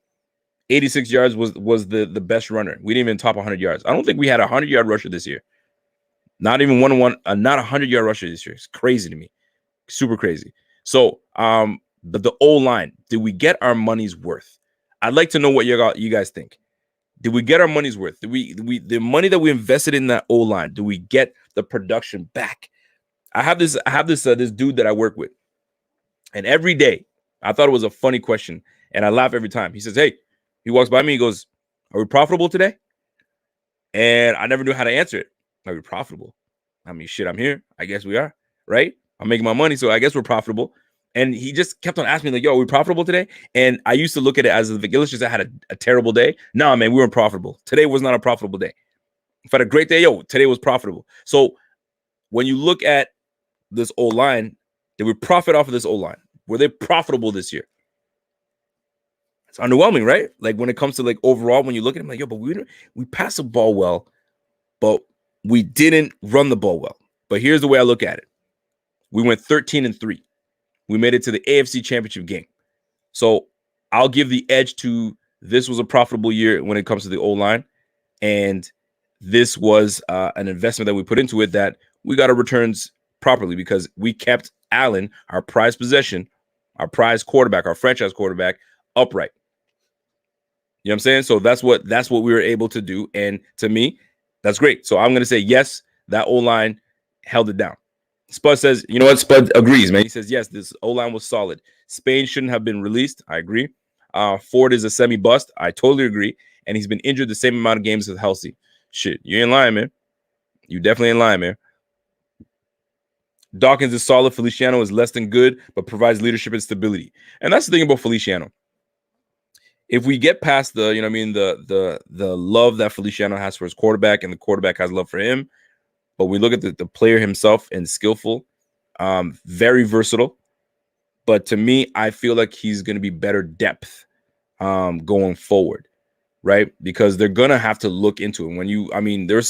86 yards was the best runner. We didn't even top 100 yards. I don't think we had a 100-yard rusher this year. Not even one-on-one, not a 100-yard rusher this year. It's crazy to me. Super crazy. So, the O-line, did we get our money's worth? I'd like to know what you guys think. Did we get our money's worth? Did we the money that we invested in that O-line, do we get the production back? I have this dude that I work with, and every day I thought it was a funny question, and I laugh every time. He says, "Hey," he walks by me, he goes, "Are we profitable today?" And I never knew how to answer it. Are we profitable? I mean, shit, I'm here. I guess we are, right? I'm making my money, so I guess we're profitable. And he just kept on asking me, like, "Yo, are we profitable today?" And I used to look at it as let's just I had a terrible day. No, man, we weren't profitable. Today was not a profitable day. If I had a great day, today was profitable. So when you look at this O-line, did we profit off of this O-line? Were they profitable this year? It's underwhelming, right? Like when it comes to like overall, when you look at them, like, but we pass the ball well, but we didn't run the ball well. But here's the way I look at it. We went 13-3. We made it to the AFC Championship game. So I'll give the edge to this was a profitable year when it comes to the O-line. And this was an investment that we put into it that we got our returns properly because we kept Allen, our prized possession, our prized quarterback, our franchise quarterback, upright. You know what I'm saying? So that's what we were able to do. And to me, that's great. So I'm going to say, yes, that O-line held it down. Spud says, you know what? Spud agrees, man. He says, yes, this O-line was solid. Spain shouldn't have been released. I agree. Ford is a semi-bust. I totally agree. And he's been injured the same amount of games as healthy. Shit, you ain't lying, man. You definitely ain't lying, man. Dawkins is solid. Feliciano is less than good, but provides leadership and stability. And that's the thing about Feliciano. If we get past the love that Feliciano has for his quarterback and the quarterback has love for him, but we look at the player himself and skillful, very versatile. But to me, I feel like he's going to be better depth going forward, right? Because they're going to have to look into it. There's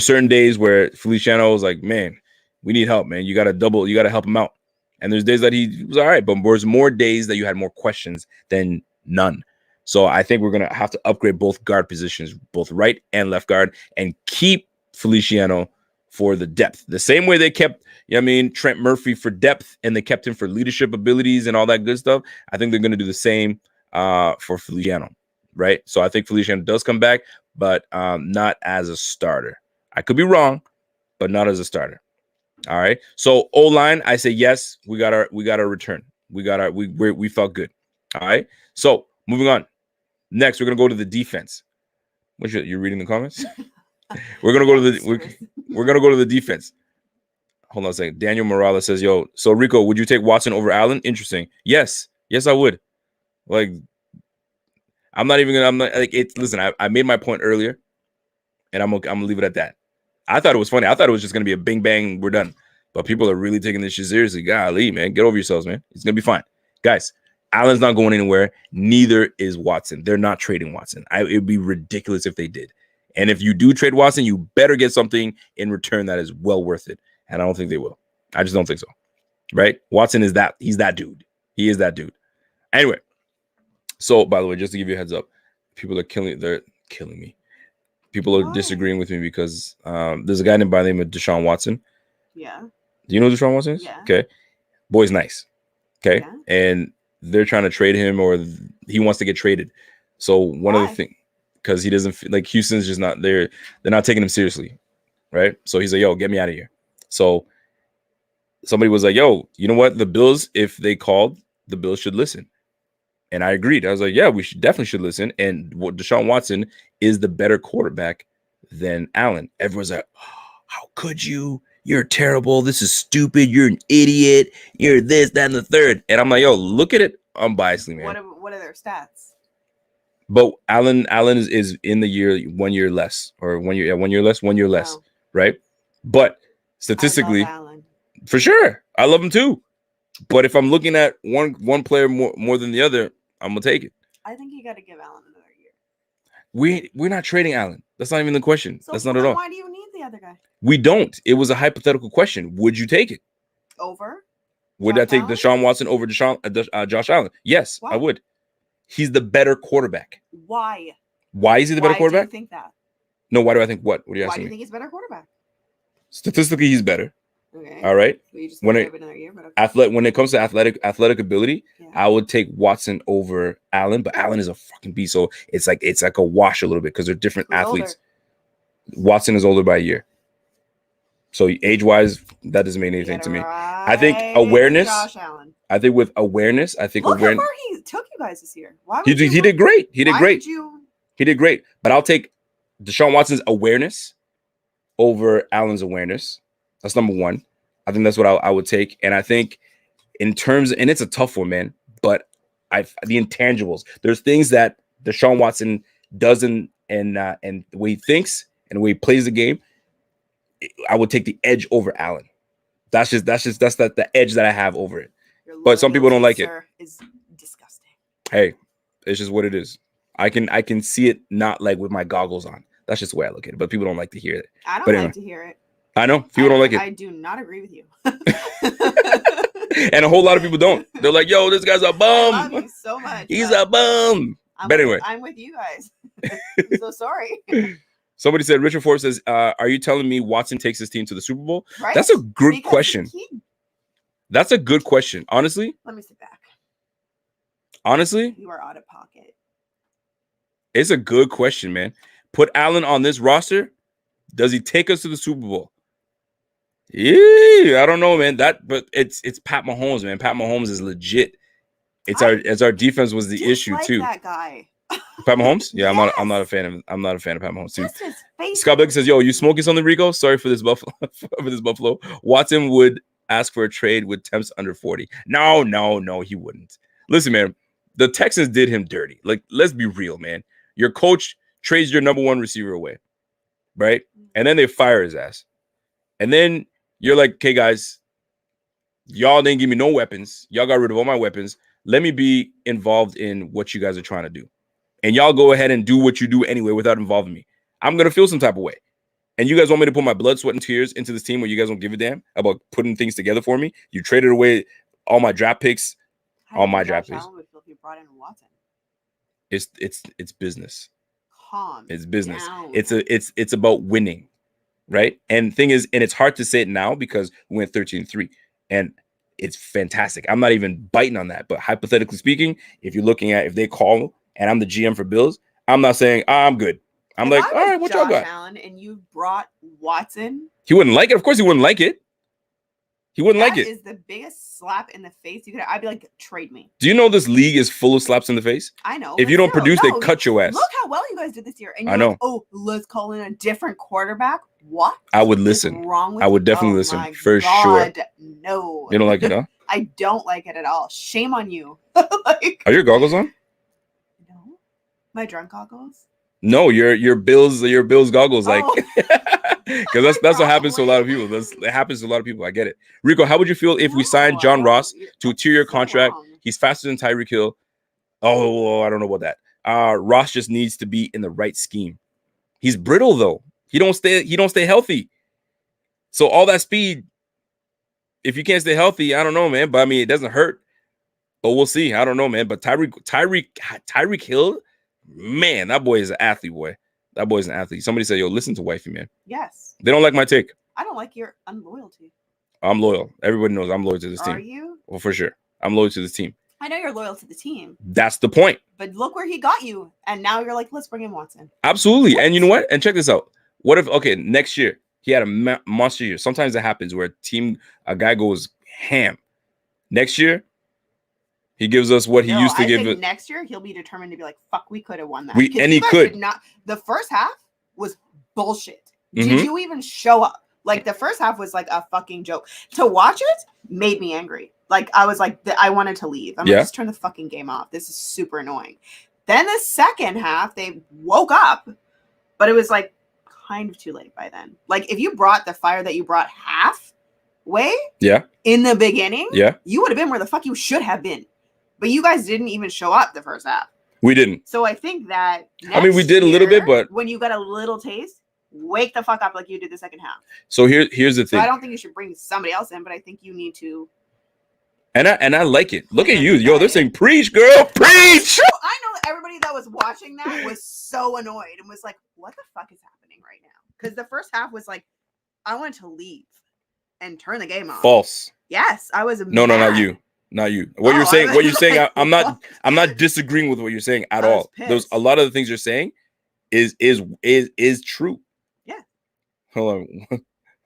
certain days where Feliciano was like, man, we need help, man. You got to help him out. And there's days that he was all right, but there's more days that you had more questions than none. So I think we're going to have to upgrade both guard positions, both right and left guard, and keep Feliciano for the depth. The same way they kept, Trent Murphy for depth and they kept him for leadership abilities and all that good stuff. I think they're going to do the same for Feliciano, right? So I think Feliciano does come back, but not as a starter. I could be wrong, but not as a starter. All right. So O-line, I say yes, we got our return. We felt good. All right. So moving on. Next, we're gonna go to the defense. You're reading the comments? We're gonna go to the defense. Hold on a second. Daniel Morales says, "Yo, so Rico, would you take Watson over Allen?" Interesting. Yes, I would. Like, I'm not like it. Listen, I made my point earlier, and I'm gonna leave it at that. I thought it was funny. I thought it was just gonna be a bing bang, we're done. But people are really taking this shit seriously. Golly, man, get over yourselves, man. It's gonna be fine, guys. Allen's not going anywhere. Neither is Watson. They're not trading Watson. It would be ridiculous if they did. And if you do trade Watson, you better get something in return that is well worth it. And I don't think they will. I just don't think so. Right? Watson is that. He's that dude. He is that dude. Anyway. So, by the way, just to give you a heads up, they're killing me. People are disagreeing with me because there's a guy by the name of Deshaun Watson. Yeah. Do you know who Deshaun Watson is? Yeah. Okay. Boy's nice. Okay. Yeah. And they're trying to trade him, or he wants to get traded. So one of the things, because he doesn't feel like Houston's just not there. They're not taking him seriously. Right. So he's like, yo, get me out of here. So somebody was like, yo, you know what? The Bills, if they called, the Bills should listen. And I agreed. I was like, yeah, we definitely should listen. And Deshaun Watson is the better quarterback than Allen. Everyone's like, oh, how could you? You're terrible. This is stupid. You're an idiot. You're this, that, and the third. And I'm like, yo, look at it unbiasedly, man. What are their stats? But Allen is in the year 1 year less, or 1 year, 1 year less, 1 year less, right? But statistically, I love Allen. For sure, I love him too. But if I'm looking at one player more than the other, I'm gonna take it. I think you got to give Allen another year. We're not trading Allen. That's not even the question. So That's not at all. Why do you need the other guy? We don't. It was a hypothetical question. Would you take it? Over? Would I take Deshaun Watson over Josh Allen? Yes, Why? I would. He's the better quarterback. Why? Why is he the better quarterback? Why do you think that? No, why do I think what? What are you Why asking do you me? think he's a better quarterback? Statistically, he's better. Okay. All right. So you just When give another year, but okay. When it comes to athletic ability, Yeah. I would take Watson over Allen, but Allen is a fucking beast. So it's like a wash a little bit because they're different Who's athletes. Watson is older by a year. So age-wise, that doesn't mean anything to me. I think awareness. Josh Allen. I think with awareness, Look how far he took you guys this year. Why he did great. He did great. You... He did great. But I'll take Deshaun Watson's awareness over Allen's awareness. That's number one. I think that's what I would take. And I think in terms, and it's a tough one, man, but the intangibles, there's things that Deshaun Watson doesn't, and the way he thinks and the way he plays the game, I would take the edge over Allen. That's the edge that I have over it. But some people don't like it. Is disgusting. Hey, it's just what it is. I can see it not like with my goggles on. That's just the way I look at it. But people don't like to hear it. I don't like to hear it. I know people don't like it. I do not agree with you. And a whole lot of people don't. They're like, "Yo, this guy's a bum. I love you so much. He's a bum." But anyway, I'm with you guys. I'm so sorry. Somebody said, Richard Forbes says, "Are you telling me Watson takes his team to the Super Bowl?" Right? That's a good question. That's a good question. Honestly, let me sit back. Honestly, you are out of pocket. It's a good question, man. Put Allen on this roster. Does he take us to the Super Bowl? Yeah, I don't know, man. But it's Pat Mahomes, man. Pat Mahomes is legit. It's our defense was the issue too. That guy. Pat Mahomes? Yeah, yes. I'm not a fan of Pat Mahomes too. Just his face. Scott Blake says, "Yo, you smoking something, Rico? Sorry for this Buffalo. Watson would ask for a trade with temps under 40. No, he wouldn't. Listen, man, the Texans did him dirty. Like, let's be real, man. Your coach trades your number one receiver away, right? And then they fire his ass. And then you're like, okay, guys, y'all didn't give me no weapons. Y'all got rid of all my weapons. Let me be involved in what you guys are trying to do. And y'all go ahead and do what you do anyway without involving me. I'm going to feel some type of way. And you guys want me to put my blood, sweat, and tears into this team where you guys don't give a damn about putting things together for me? You traded away all my draft picks. All my draft picks. Would feel if you brought in Watson. It's business. Calm. It's business. Down. It's about winning, right? And thing is, and it's hard to say it now because we went 13-3, and it's fantastic. I'm not even biting on that, but hypothetically speaking, if you're looking at if they call and I'm the GM for Bills, I'm not saying I'm good. I'm like, all right, what y'all got? Allen and you brought Watson. He wouldn't like it. Of course, he wouldn't like it. He wouldn't like it. That is the biggest slap in the face you could. I'd be like, trade me. Do you know this league is full of slaps in the face? I know. If you don't produce, they cut your ass. Look how well you guys did this year. And I know. Like, oh, let's call in a different quarterback. What? I would listen. Wrong with I would definitely listen for sure. No. You don't like it, huh? I don't like it at all. Shame on you. Are your goggles on? No. My drunk goggles? No, your Bills goggles, like, because that's what happens to a lot of people. It happens to a lot of people. I get it. Rico, how would you feel if we signed John Ross to a 2-year contract? He's faster than Tyreek Hill. Oh, I don't know about that. Ross just needs to be in the right scheme. He's brittle though. He don't stay healthy. So all that speed, if you can't stay healthy, I don't know, man. But I mean, it doesn't hurt. But we'll see. I don't know, man. But Tyreek Hill, man, that boy is an athlete, boy. That boy's an athlete. Somebody said, yo, listen to wifey, man. Yes. They don't like my take. I don't like your unloyalty. I'm loyal. Everybody knows I'm loyal to this team. Are you? Well, for sure. I'm loyal to this team. I know you're loyal to the team. That's the point. But look where he got you. And now you're like, let's bring in Watson. Absolutely. What? And you know what? And check this out. What if, okay, next year, he had a monster year. Sometimes that happens where a guy goes ham. Next year, he gives us what he used to give us. Next year, he'll be determined to be like, fuck, we could have won that. And he could. Not. The first half was bullshit. Did you even show up? Like, the first half was like a fucking joke. To watch it made me angry. Like, I was like, I wanted to leave. I'm like, just turn the fucking game off. This is super annoying. Then the second half, they woke up, but it was like kind of too late by then. Like, if you brought the fire that you brought halfway in the beginning, you would have been where the fuck you should have been. But you guys didn't even show up the first half. We didn't. So I think that we did a little bit, but when you got a little taste, wake the fuck up like you did the second half. So here's the thing. So I don't think you should bring somebody else in, but I think you need to. And I like it. Look at you. Yo, they're saying preach, girl. Preach. I know that everybody that was watching that was so annoyed and was like, what the fuck is happening right now? Because the first half was like, I wanted to leave and turn the game off. False. Yes, I was. No, not you. Not you. What you're saying, like, I'm not disagreeing with what you're saying at all. There's a lot of the things you're saying is true. Yeah. Hold on.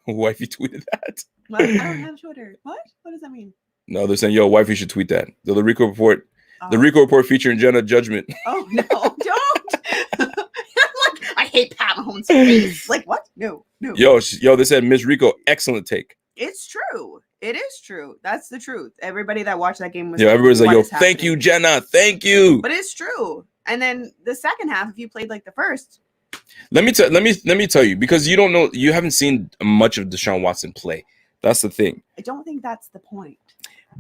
Wifey tweeted that. Well, I don't have Twitter. What does that mean? No, they're saying, yo, wifey should tweet that. The Rico report. The Rico report featuring Jenna Judgment. Oh no, don't. Like, I hate Pat Mahomes' face. Like, what? No. Yo, they said Miss Rico, excellent take. It's true. It is true. That's the truth. Everybody that watched that game was everybody's like, yo, thank you, Jenna. Thank you. But it's true. And then the second half, if you played like the first. Let me tell you, because you don't know, you haven't seen much of Deshaun Watson play. That's the thing. I don't think that's the point.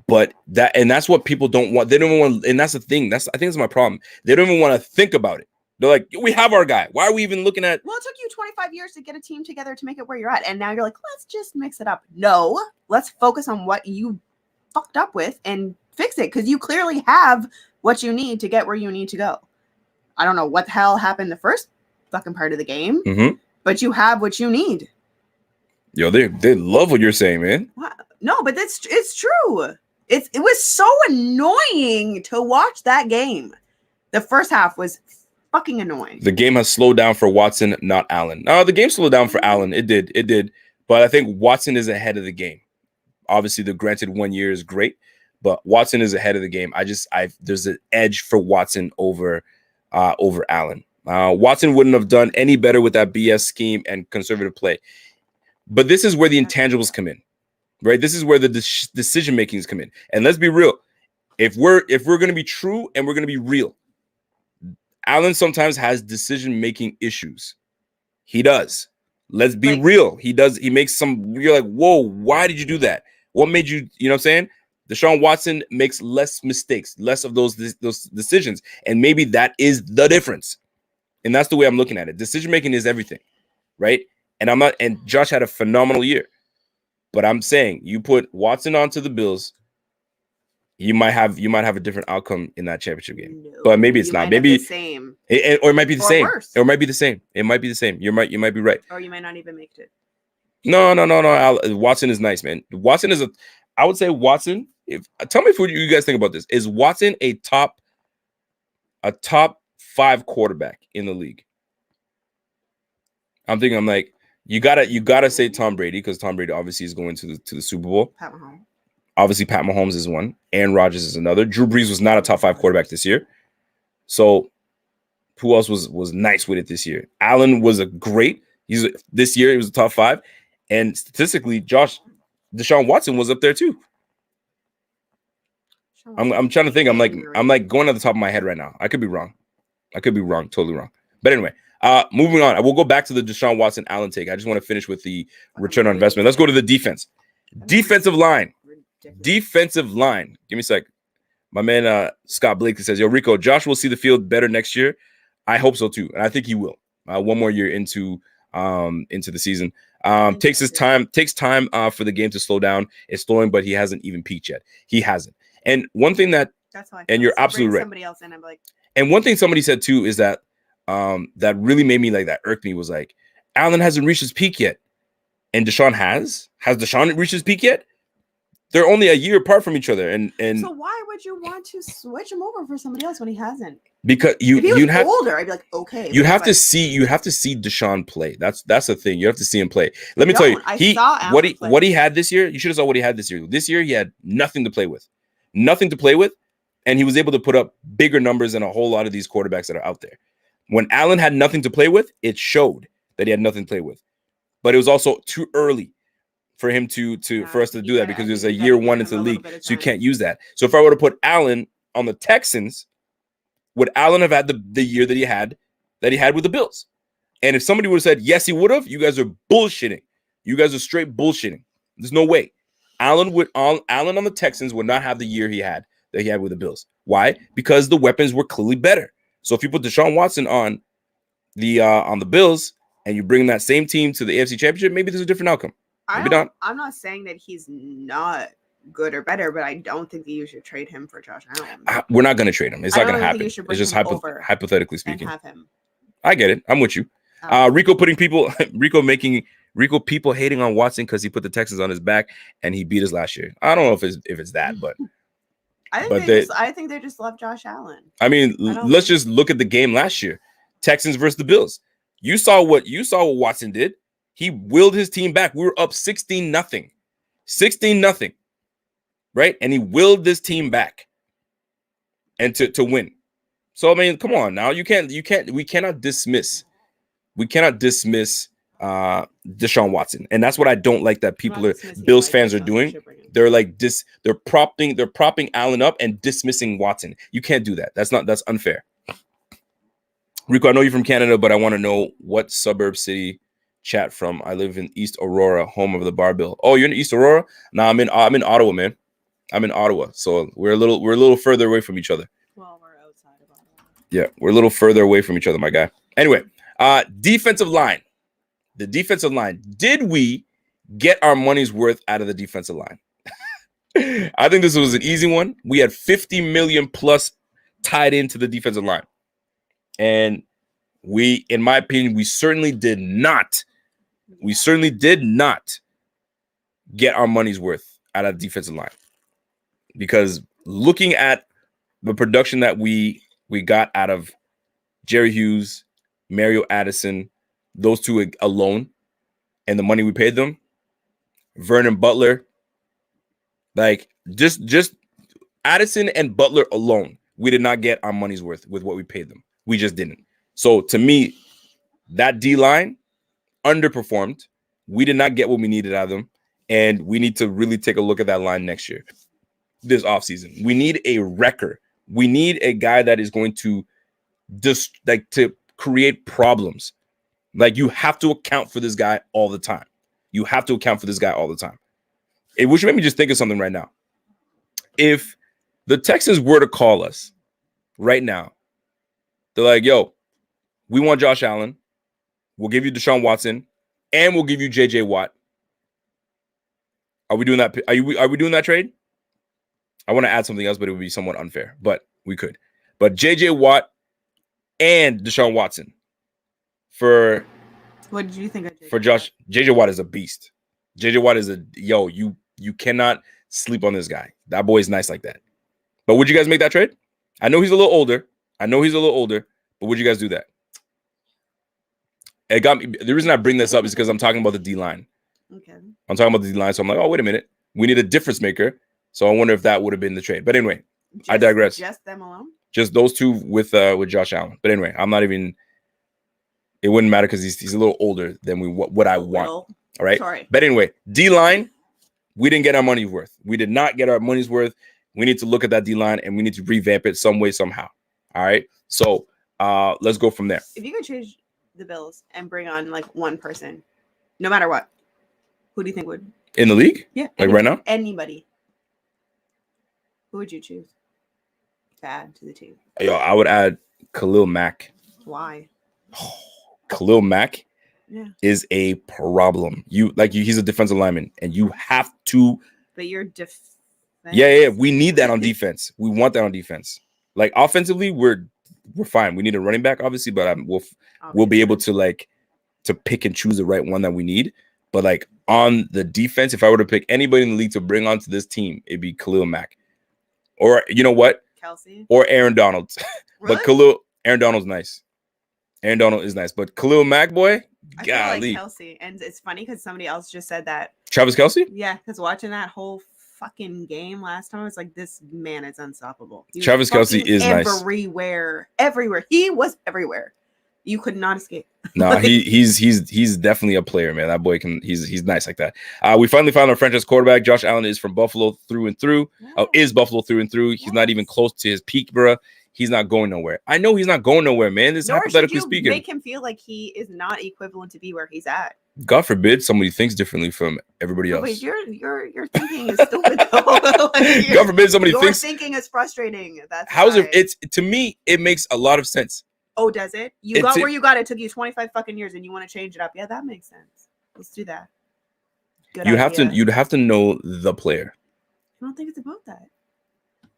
But that's what people don't want. They don't even want, and that's the thing. I think that's my problem. They don't even want to think about it. They're like, we have our guy. Why are we even looking at? Well, it took you 25 years to get a team together to make it where you're at. And now you're like, let's just mix it up. No, let's focus on what you fucked up with and fix it. Because you clearly have what you need to get where you need to go. I don't know what the hell happened the first fucking part of the game, but you have what you need. Yo, they love what you're saying, man. What? No, but it's true. It was so annoying to watch that game. The first half was fucking annoying. The game has slowed down for Watson, not Allen. No, the game slowed down for Allen. It did. But I think Watson is ahead of the game. Obviously, the granted 1 year is great, but Watson is ahead of the game. There's an edge for Watson over Allen. Watson wouldn't have done any better with that BS scheme and conservative play. But this is where the intangibles come in, right? This is where the decision makings come in. And let's be real. If we're going to be true and we're going to be real, Allen sometimes has decision-making issues. He does. Let's be real. He does. He makes some, you're like, whoa, why did you do that? What made you, you know what I'm saying? Deshaun Watson makes less mistakes, less of those decisions. And maybe that is the difference. And that's the way I'm looking at it. Decision-making is everything, right? And Josh had a phenomenal year. But I'm saying you put Watson onto the Bills, you might have a different outcome in that championship game. No, but maybe it's not. Maybe the same. Or it might be the same. Worse. Or it might be the same. It might be the same. You might be right. Or you might not even make it. No. Watson is nice, man. Watson is I would say Watson. Tell me what you guys think about this. Is Watson a top 5 quarterback in the league? I'm like, you gotta say Tom Brady, because Tom Brady obviously is going to the Super Bowl. Pat Mahomes. Obviously, Pat Mahomes is one. Aaron Rodgers is another. Drew Brees was not a top 5 quarterback this year. So who else was nice with it this year? Allen was this year he was a top 5. And statistically, Deshaun Watson was up there too. I'm trying to think. I'm like going at the top of my head right now. I could be wrong. Totally wrong. But anyway, moving on. We'll go back to the Deshaun Watson Allen take. I just want to finish with the return on investment. Let's go to the defense. Defensive line. Give me a sec. My man Scott Blakely says, "Yo, Rico, Josh will see the field better next year. I hope so too, and I think he will. One more year into the season. Takes time for the game to slow down. It's slowing, but he hasn't even peaked yet. He hasn't. And one thing that's how I feel. And you're absolutely right. Somebody else in, I'm like, and one thing somebody said too is that that really made me that irked me was like, Allen hasn't reached his peak yet, and Deshaun has. Has Deshaun reached his peak yet? They're only a year apart from each other, and so why would you want to switch him over for somebody else when he hasn't? Because if he was older, I'd be like, okay. You have to see Deshaun play. That's the thing. You have to see him play. Let me tell you, what he had this year. You should have saw what he had this year. This year he had nothing to play with, and he was able to put up bigger numbers than a whole lot of these quarterbacks that are out there. When Allen had nothing to play with, it showed that he had nothing to play with, but it was also too early for him for us to do that because it was a year one into the league, so you can't use that. So if I were to put Allen on the Texans, would Allen have had the year that he had with the Bills? And if somebody would have said yes, he would have. You guys are bullshitting. You guys are straight bullshitting. There's no way. Allen on the Texans would not have the year he had with the Bills. Why? Because the weapons were clearly better. So if you put Deshaun Watson on the Bills and you bring that same team to the AFC Championship, maybe there's a different outcome. I'm not saying that he's not good or better, but I don't think that you should trade him for Josh Allen. We're not going to trade him. It's not going to happen. It's just hypothetically speaking. Have him. I get it. I'm with you. Rico people hating on Watson because he put the Texans on his back and he beat us last year. I don't know if it's that, but I think they just love Josh Allen. I mean, let's just look at the game last year. Texans versus the Bills. You saw what Watson did. He willed his team back. We were up 16-0. 16-0. Right? And he willed this team back and to win. So I mean, come on now. We cannot dismiss Deshaun Watson. And that's what I don't like that Bills fans are doing. They're like they're propping Allen up and dismissing Watson. You can't do that. That's unfair. Rico, I know you're from Canada, but I want to know what suburb city chat from. I live in East Aurora, home of the Bar Bill. Oh, you're in East Aurora? No, I'm in Ottawa, man. I'm in Ottawa, so we're a little further away from each other. Well, we're outside of Ottawa. Yeah, we're a little further away from each other, my guy. Anyway, defensive line. The defensive line. Did we get our money's worth out of the defensive line? I think this was an easy one. We had 50 million plus tied into the defensive line, and we, in my opinion, we certainly did not. We certainly did not get our money's worth out of the defensive line. Because looking at the production that we got out of Jerry Hughes, Mario Addison, those two alone, and the money we paid them, Vernon Butler, like just Addison and Butler alone, we did not get our money's worth with what we paid them. We just didn't. So to me, that D-line underperformed. We did not get what we needed out of them, and we need to really take a look at that line next year. This offseason, we need a wrecker. We need a guy that is going to to create problems. Like, you have to account for this guy all the time. Which made me just think of something right now. If the Texans were to call us right now, they're like, "Yo, we want Josh Allen. We'll give you Deshaun Watson, and we'll give you JJ Watt." Are we doing that? Are we doing that trade? I want to add something else, but it would be somewhat unfair, but we could. But JJ Watt and Deshaun Watson for what did you think of for Josh? JJ Watt is a beast. JJ Watt is you cannot sleep on this guy. That boy is nice like that. But would you guys make that trade? I know he's a little older, but would you guys do that? It got me. The reason I bring this up is because I'm talking about the D-line. Okay. I'm talking about the D-line, so I'm like, oh, wait a minute. We need a difference maker. So I wonder if that would have been the trade. But anyway, I digress. Just them alone? Just those two with Josh Allen. But anyway, I'm not even. It wouldn't matter because he's a little older than what I want. All right. Sorry. But anyway, D-line, we didn't get our money's worth. We did not get our money's worth. We need to look at that D-line and we need to revamp it some way, somehow. All right. So let's go from there. If you could change the Bills and bring on like one person, no matter what, who do you think would? In the league? Yeah. Like right now? Anybody. Who would you choose? to add to the team? Yo, I would add Khalil Mack. Why? Khalil Mack Yeah. is a problem. He's a defensive lineman, and you have to. But you're defense. Yeah. We need that on defense. We want that on defense. Like offensively, we're fine. We need a running back, obviously, but we'll be able to to pick and choose the right one that we need. But like on the defense, if I were to pick anybody in the league to bring onto this team, it'd be Khalil Mack, or you know what, Kelsey or Aaron Donald. Really? But Aaron Donald's nice. Aaron Donald is nice, but Khalil Mack, boy, I feel golly. like Kelsey, and it's funny because somebody else just said that. Travis Kelce? Yeah, because watching that whole fucking game last time, I was like, this man is unstoppable. Travis Kelce is nice. Everywhere. He was everywhere. You could not escape. No, he's definitely a player, man. That boy he's nice like that. We finally found our franchise quarterback. Josh Allen is from Buffalo through and through. Yes. Is Buffalo through and through. He's not even close to his peak, bro. He's not going nowhere. I know he's not going nowhere, man. This is hypothetically speaking. Make him feel like he is not equivalent to be where he's at. God forbid somebody thinks differently from everybody else. Wait, your thinking is stupid though. God forbid somebody thinks. Your thinking is frustrating. That's how's why. it? It's to me, it makes a lot of sense. Oh, does it? You got where you got. It took you 25 fucking years, and you want to change it up. Yeah, that makes sense. Let's do that. Good idea. You'd have to know the player. I don't think it's about that.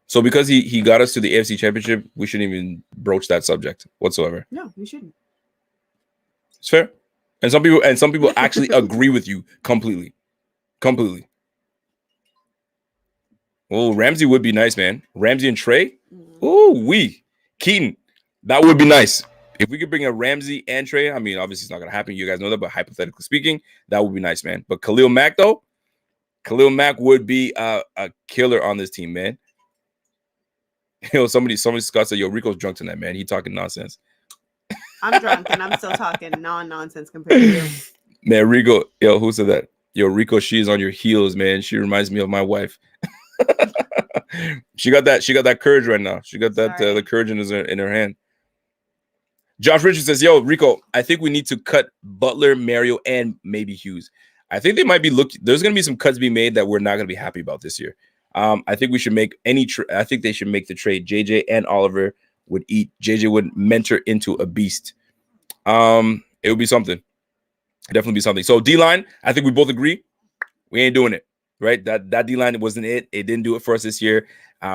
So because he got us to the AFC Championship, we shouldn't even broach that subject whatsoever. No, we shouldn't. It's fair. And some people actually agree with you completely. Completely. Oh, Ramsey would be nice, man. Ramsey and Trey. Keaton. That would be nice. If we could bring a Ramsey and Trey, I mean, obviously it's not going to happen. You guys know that, but hypothetically speaking, that would be nice, man. But Khalil Mack, though, Khalil Mack would be a killer on this team, man. Somebody Scott said, yo, Rico's drunk tonight, man. He talking nonsense. I'm drunk and I'm still talking non-nonsense compared to you. Man, Rico, who said that? Yo, Rico, she is on your heels, man. She reminds me of my wife. She got that courage right now. She got that the courage in her hand. Josh Richards says, yo, Rico, I think we need to cut Butler, Mario, and maybe Hughes. I think they might be there's going to be some cuts being made that we're not going to be happy about this year. I think we should make I think they should make the trade. JJ and Oliver would eat. JJ would mentor into a beast. It would be something. Definitely be something. So D-line, I think we both agree. We ain't doing it, right? That D-line wasn't it. It didn't do it for us this year.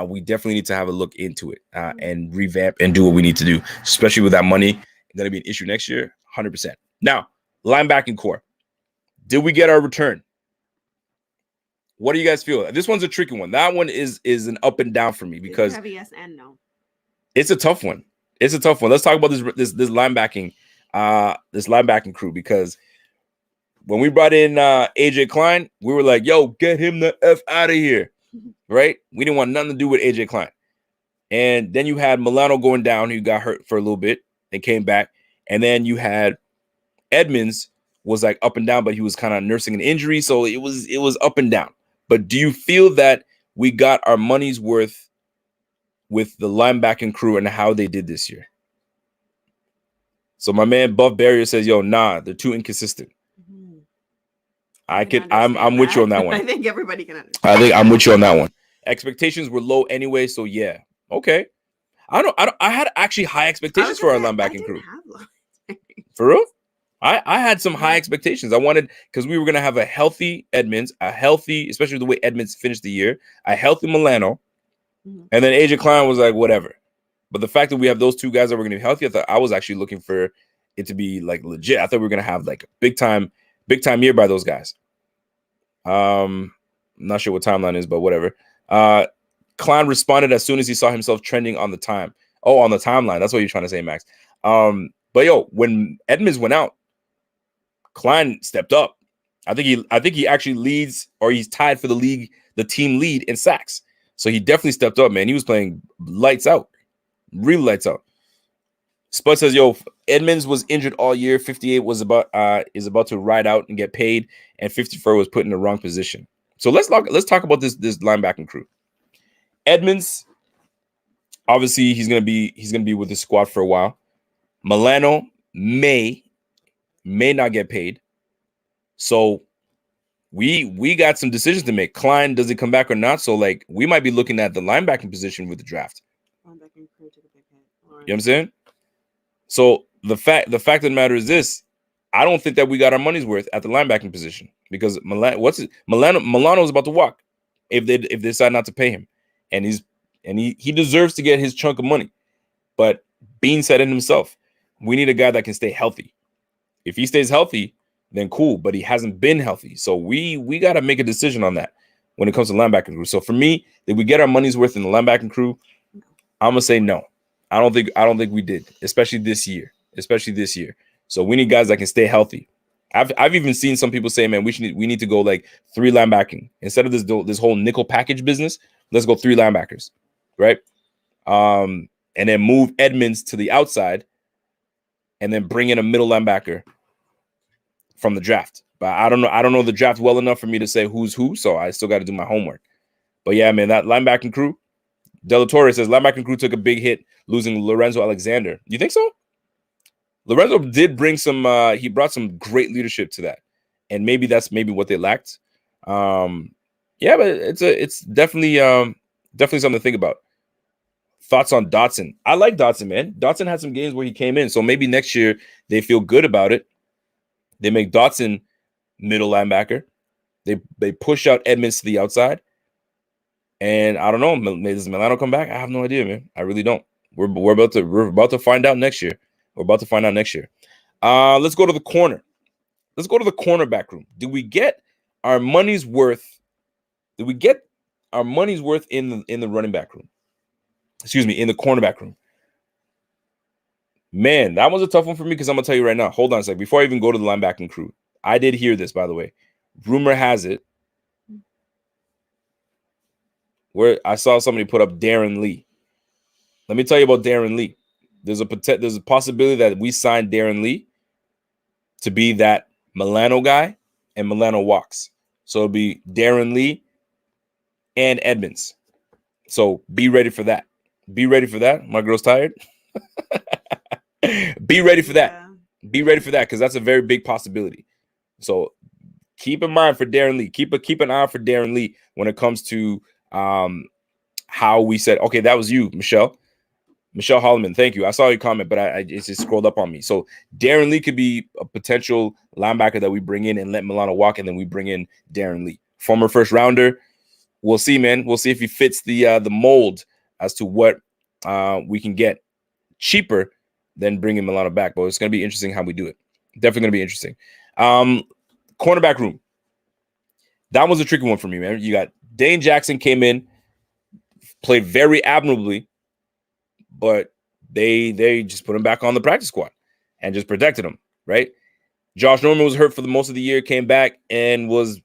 We definitely need to have a look into it and revamp and do what we need to do, especially with that money. Going to be an issue next year, 100%. Now, linebacking core. Did we get our return? What do you guys feel? This one's a tricky one. That one is an up and down for me because heavy yes and no. It's a tough one. Let's talk about this linebacking crew, because when we brought in AJ Klein, we were like, yo, get him the F out of here. Right? We didn't want nothing to do with AJ Klein. And then you had Milano going down, who got hurt for a little bit and came back. And then you had Edmonds was like up and down, but he was kind of nursing an injury. So it was up and down. But do you feel that we got our money's worth with the linebacking crew and how they did this year? So my man Buff Barrier says, yo, nah, they're too inconsistent. Mm-hmm. I'm with you on that one. I think everybody can understand. I think I'm with you on that one. Expectations were low anyway, so yeah. Okay. I had actually high expectations for our linebacking crew. For real? I had some high expectations. I wanted, because we were going to have a healthy Edmonds, especially the way Edmonds finished the year, a healthy Milano, and then AJ Klein was like, whatever. But the fact that we have those two guys that were going to be healthy, I was actually looking for it to be like legit. I thought we were going to have like a big time year by those guys. I'm not sure what timeline is, but whatever. Klein responded as soon as he saw himself trending on the time. Oh, on the timeline. That's what you're trying to say, Max. But yo, when Edmonds went out, Klein stepped up. I think he actually leads, or he's tied for the team lead in sacks. So he definitely stepped up, man. He was playing lights out, really lights out. Spud says, yo, Edmonds was injured all year. 58 is about to ride out and get paid, and 54 was put in the wrong position. So let's talk about this linebacking crew. Edmonds, obviously he's gonna be with the squad for a while. Milano may not get paid. So we got some decisions to make. Klein, does he come back or not? So like we might be looking at the linebacking position with the draft. what I'm saying? So the fact of the matter is this: I don't think that we got our money's worth at the linebacking position because Milano's about to walk if they decide not to pay him, and he deserves to get his chunk of money. But Bean said it himself: we need a guy that can stay healthy. If he stays healthy, then cool. But he hasn't been healthy, so we got to make a decision on that when it comes to linebacking crew. So for me, did we get our money's worth in the linebacking crew? I'm gonna say no. I don't think we did, especially this year. So we need guys that can stay healthy. I've even seen some people say, man, we need to go like 3 linebacking instead of this whole nickel package business. Let's go 3 linebackers, right? And then move Edmonds to the outside, and then bring in a middle linebacker from the draft. But I don't know the draft well enough for me to say who's who, so I still got to do my homework. But yeah, man, that linebacking crew. De La Torre says linebacking crew took a big hit losing Lorenzo Alexander. You think so? Lorenzo did bring some. He brought some great leadership to that, and maybe that's what they lacked. Yeah, but it's definitely something to think about. Thoughts on Dotson? I like Dotson, man. Dotson had some games where he came in, so maybe next year they feel good about it. They make Dotson middle linebacker. They push out Edmonds to the outside. And I don't know, does Milano come back? I have no idea, man. I really don't. We're about to find out next year. Let's go to the corner. Let's go to the cornerback room. Did we get our money's worth? Did we get our money's worth in the running back room? Excuse me, in the cornerback room. Man, that was a tough one for me because I'm gonna tell you right now. Hold on a sec. Before I even go to the linebacking crew, I did hear this, by the way. Rumor has it, where I saw somebody put up Darren Lee. Let me tell you about Darren Lee. There's a possibility that we signed Darren Lee to be that Milano guy, and Milano walks. So it'll be Darren Lee and Edmonds. So be ready for that. My girl's tired. Be ready for that. Yeah. Be ready for that because that's a very big possibility. So keep in mind for Darren Lee. Keep an eye out for Darren Lee when it comes to how we said, okay, that was you, Michelle Holloman. Thank you. I saw your comment, but I just scrolled up on me. So Darren Lee could be a potential linebacker that we bring in and let Milano walk, and then we bring in Darren Lee, former first rounder. We'll see, man. We'll see if he fits the mold as to what we can get cheaper than bringing Milano back. But it's going to be interesting how we do it. Definitely going to be interesting. Cornerback room. That was a tricky one for me, man. You got Dane Jackson came in, played very admirably, but they just put him back on the practice squad and just protected him, right? Josh Norman was hurt for the most of the year, came back and was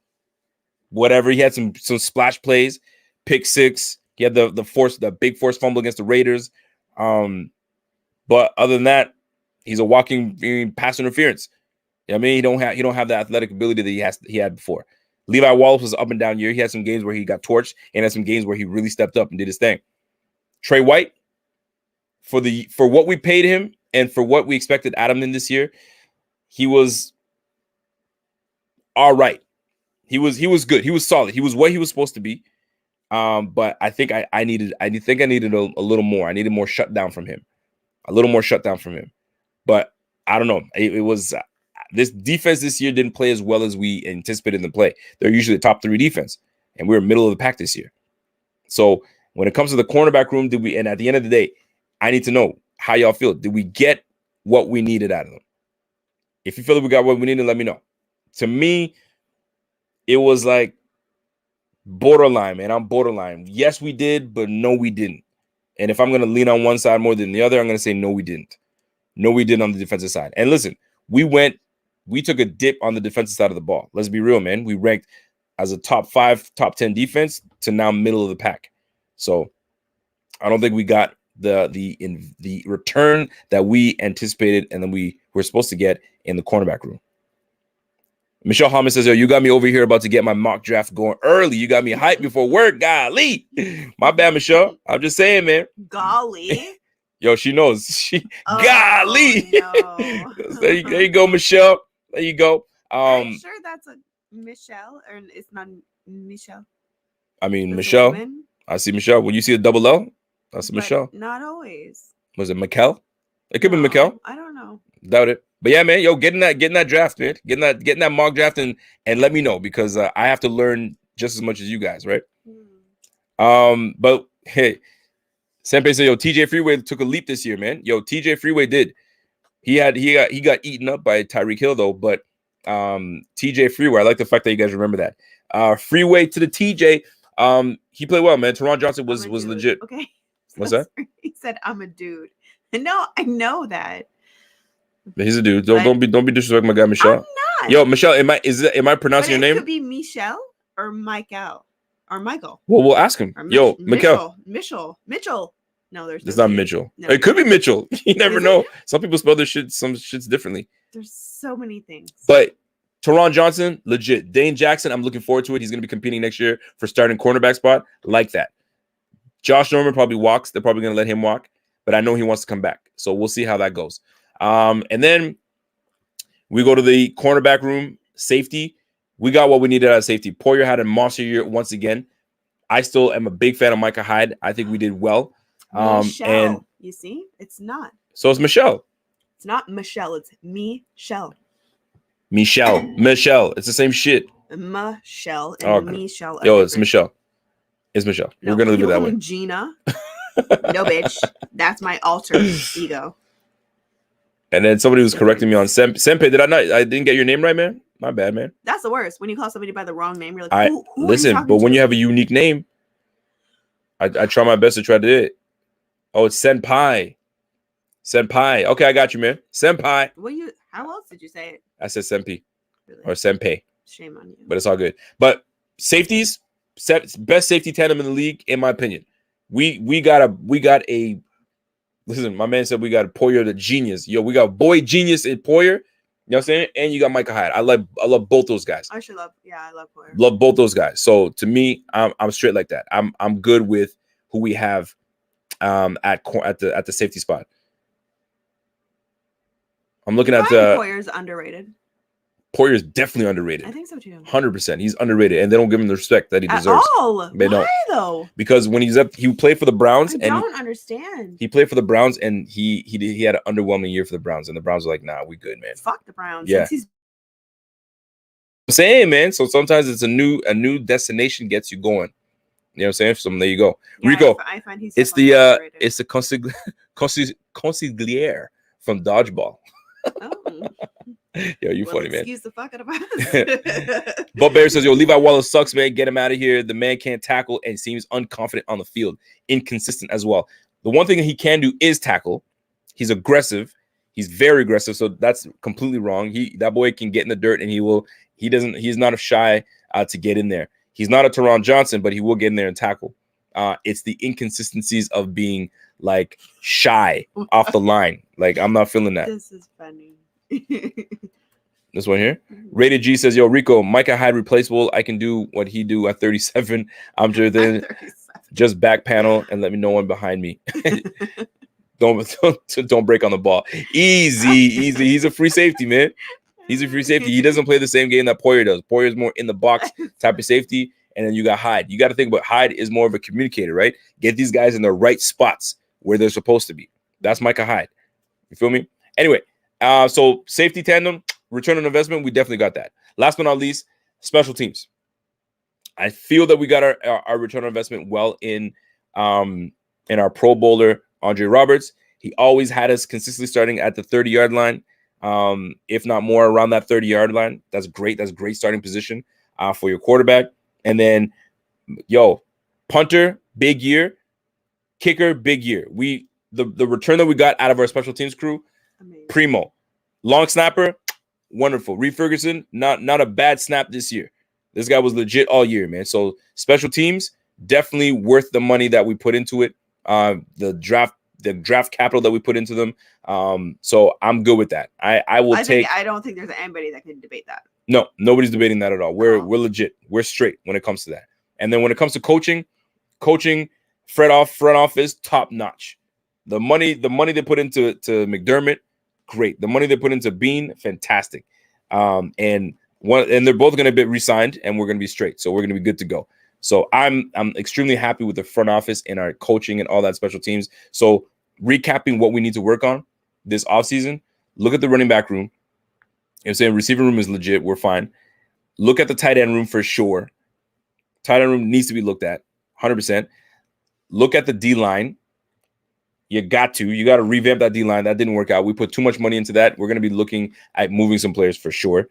whatever. He had some splash plays, pick 6. He had the big force fumble against the Raiders. But other than that, he's a walking pass interference. You know what I mean? He don't have the athletic ability that he had before. Levi Wallace was up and down year. He had some games where he got torched and had some games where he really stepped up and did his thing. Trey White, for what we paid him and for what we expected out of him this year, he was all right. He was good. He was solid. He was what he was supposed to be. But I think I needed a little more. I needed more shutdown from him. But I don't know. It was this defense this year didn't play as well as we anticipated them to play. They're usually a top 3 defense, and we were middle of the pack this year. So when it comes to the cornerback room, and at the end of the day, I need to know how y'all feel. Did we get what we needed out of them? If you feel that we got what we needed, let me know. To me, it was like borderline, man. I'm borderline. Yes, we did, but no, we didn't. And if I'm going to lean on one side more than the other, I'm going to say no, we didn't. No, we didn't on the defensive side. And listen, we took a dip on the defensive side of the ball. Let's be real, man. We ranked as a top 5, top 10 defense to now middle of the pack. So I don't think we got the return that we anticipated and then we were supposed to get in the cornerback room. Michelle Holman says, yo, you got me over here about to get my mock draft going early. You got me hyped before work. Golly. My bad, Michelle. I'm just saying, man. Golly. Yo, she knows. Golly. No. there you go, Michelle. There you go. Are you sure that's a Michelle or it's not Michelle? I mean, Michelle. I see Michelle. When you see a double L, that's a Michelle. Not always. Was it Mikel? It could be Mikel. I don't know. Doubt it. But yeah, man, yo, getting that draft, man. Getting that mock draft and let me know because I have to learn just as much as you guys, right? But hey, Senpai said, yo, TJ Freeway took a leap this year, man. Yo, TJ Freeway did. He got eaten up by Tyreek Hill though, but TJ Freeway, I like the fact that you guys remember that. Freeway to the TJ. He played well, man. Teron Johnson was legit. Okay. What's that? He said, "I'm a dude." No, I know that. He's a dude. Don't be disrespecting my guy Michelle. I'm not. Yo, Michelle, am I pronouncing your name? It could be Michelle or Michael or Michael. Well, we'll ask him. Yo, Michael. Mitchell. No, there's. It's not Mitchell. No, it could be Mitchell. You never know. Some people spell their some shits differently. There's so many things. But Teron Johnson, legit. Dane Jackson, I'm looking forward to it. He's going to be competing next year for starting cornerback spot. Like that. Josh Norman probably walks. They're probably going to let him walk. But I know he wants to come back. So we'll see how that goes. And then we go to the cornerback room. Safety. We got what we needed out of safety. Poyer had a monster year once again. I still am a big fan of Micah Hyde. I think we did well. Michelle. And you see, it's not. So it's Michelle. It's not Michelle. It's Michelle. Michelle. It's the same shit. Michelle and Michelle. Yo, it's Michelle. It's Michelle. No, we're gonna leave it that way. Gina. No, bitch. That's my alter ego. And then somebody was correcting me on Senpai. Did I not? I didn't get your name right, man. My bad, man. That's the worst. When you call somebody by the wrong name, you're like, who listen, but when you have a unique name, I try my best to try to do it. Oh, it's Senpai. Senpai. Okay, I got you, man. Senpai. How else did you say it? I said Senpai. Really? Or Senpai. Shame on you. But it's all good. But safeties, best safety tandem in the league, in my opinion. We got a listen, my man said we got a Poyer the genius. Yo, we got boy genius in Poyer. You know what I'm saying? And you got Micah Hyde. I love both those guys. I love Poyer. Love both those guys. So to me, I'm straight like that. I'm good with who we have at the safety spot. I'm looking at Poyer's underrated. Poyer's definitely underrated. I think so too. 100%. He's underrated, and they don't give him the respect that he deserves. They don't. Why though? Because when he played for the Browns, I don't understand. He played for the Browns, and he had an underwhelming year for the Browns, and the Browns were like, "Nah, we good, man." Fuck the Browns. Yeah. I'm saying, man. So sometimes it's a new destination gets you going. You know what I'm saying? So there you go, yeah, Rico. I find he's it's the consigliere from Dodgeball. Oh. Yo, you funny, man. Excuse the fuck out of us. Bob Bear says, yo, Levi Wallace sucks, man. Get him out of here. The man can't tackle and seems unconfident on the field. Inconsistent as well. The one thing he can do is tackle. He's aggressive. He's very aggressive. So that's completely wrong. That boy can get in the dirt and he's not shy to get in there. He's not a Teron Johnson, but he will get in there and tackle. It's the inconsistencies of being like shy off the line. Like, I'm not feeling that. This is funny. This one here. Rated G says, yo, Rico, Micah Hyde replaceable. I can do what he do at 37. I'm sure then just back panel and let me know one behind me. Don't break on the ball. Easy. He's a free safety, man. He's a free safety. He doesn't play the same game that Poyer does. Poyer's more in the box type of safety. And then you got Hyde. You got to think about Hyde is more of a communicator, right? Get these guys in the right spots where they're supposed to be. That's Micah Hyde. You feel me? Anyway, so safety tandem, return on investment, we definitely got that. Last but not least, special teams. I feel that we got our return on investment well in our Pro Bowler, Andre Roberts. He always had us consistently starting at the 30-yard line, if not more around that 30-yard line. That's great. That's great starting position for your quarterback. And then, punter, big year. Kicker, big year. The return that we got out of our special teams crew, amazing. Primo. Long snapper, wonderful. Reed Ferguson, not a bad snap this year. This guy was legit all year, man. So special teams, definitely worth the money that we put into it. The draft capital that we put into them. So I'm good with that. I don't think there's anybody that can debate that. No, nobody's debating that at all. We're legit. We're straight when it comes to that. And then when it comes to coaching, front office, top notch. The money they put into McDermott, great. The money they put into Bean, fantastic. And they're both going to be re-signed, and we're going to be straight. So we're going to be good to go. So I'm extremely happy with the front office and our coaching and all that special teams. So recapping what we need to work on this offseason, look at the running back room. If saying receiver room is legit, we're fine. Look at the tight end room for sure. Tight end room needs to be looked at 100%. Look at the D-line. You got to revamp that D-line. That didn't work out. We put too much money into that. We're going to be looking at moving some players for sure.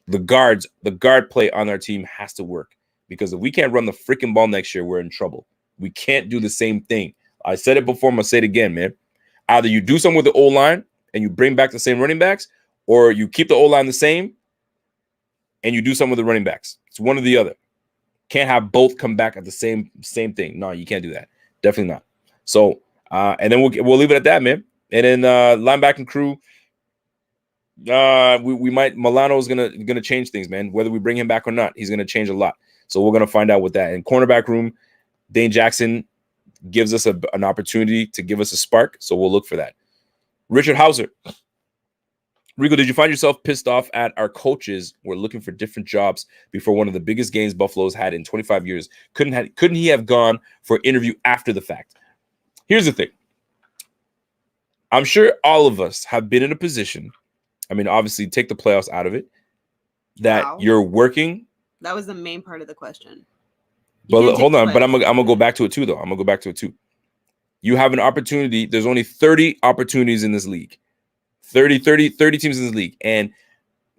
The guard play on our team has to work, because if we can't run the freaking ball next year, we're in trouble. We can't do the same thing. I said it before, I'm going to say it again, man. Either you do something with the O-line and you bring back the same running backs, or you keep the O-line the same and you do something with the running backs. It's one or the other. Can't have both come back at the same thing. No, you can't do that. Definitely not. So, and then we'll leave it at that, man. And then linebacking crew, we might, Milano is gonna change things, man. Whether we bring him back or not, he's gonna change a lot. So we're gonna find out with that. And cornerback room, Dane Jackson gives us an opportunity to give us a spark. So we'll look for that. Richard Hauser. Rico, did you find yourself pissed off at our coaches were looking for different jobs before one of the biggest games Buffalo's had in 25 years? Couldn't he have gone for an interview after the fact? Here's the thing. I'm sure all of us have been in a position, I mean, obviously take the playoffs out of it, that you're working. That was the main part of the question. But hold on, but I'm gonna go back to it too, though. I'm gonna go back to it too. You have an opportunity. There's only 30 opportunities in this league. 30 teams in this league, and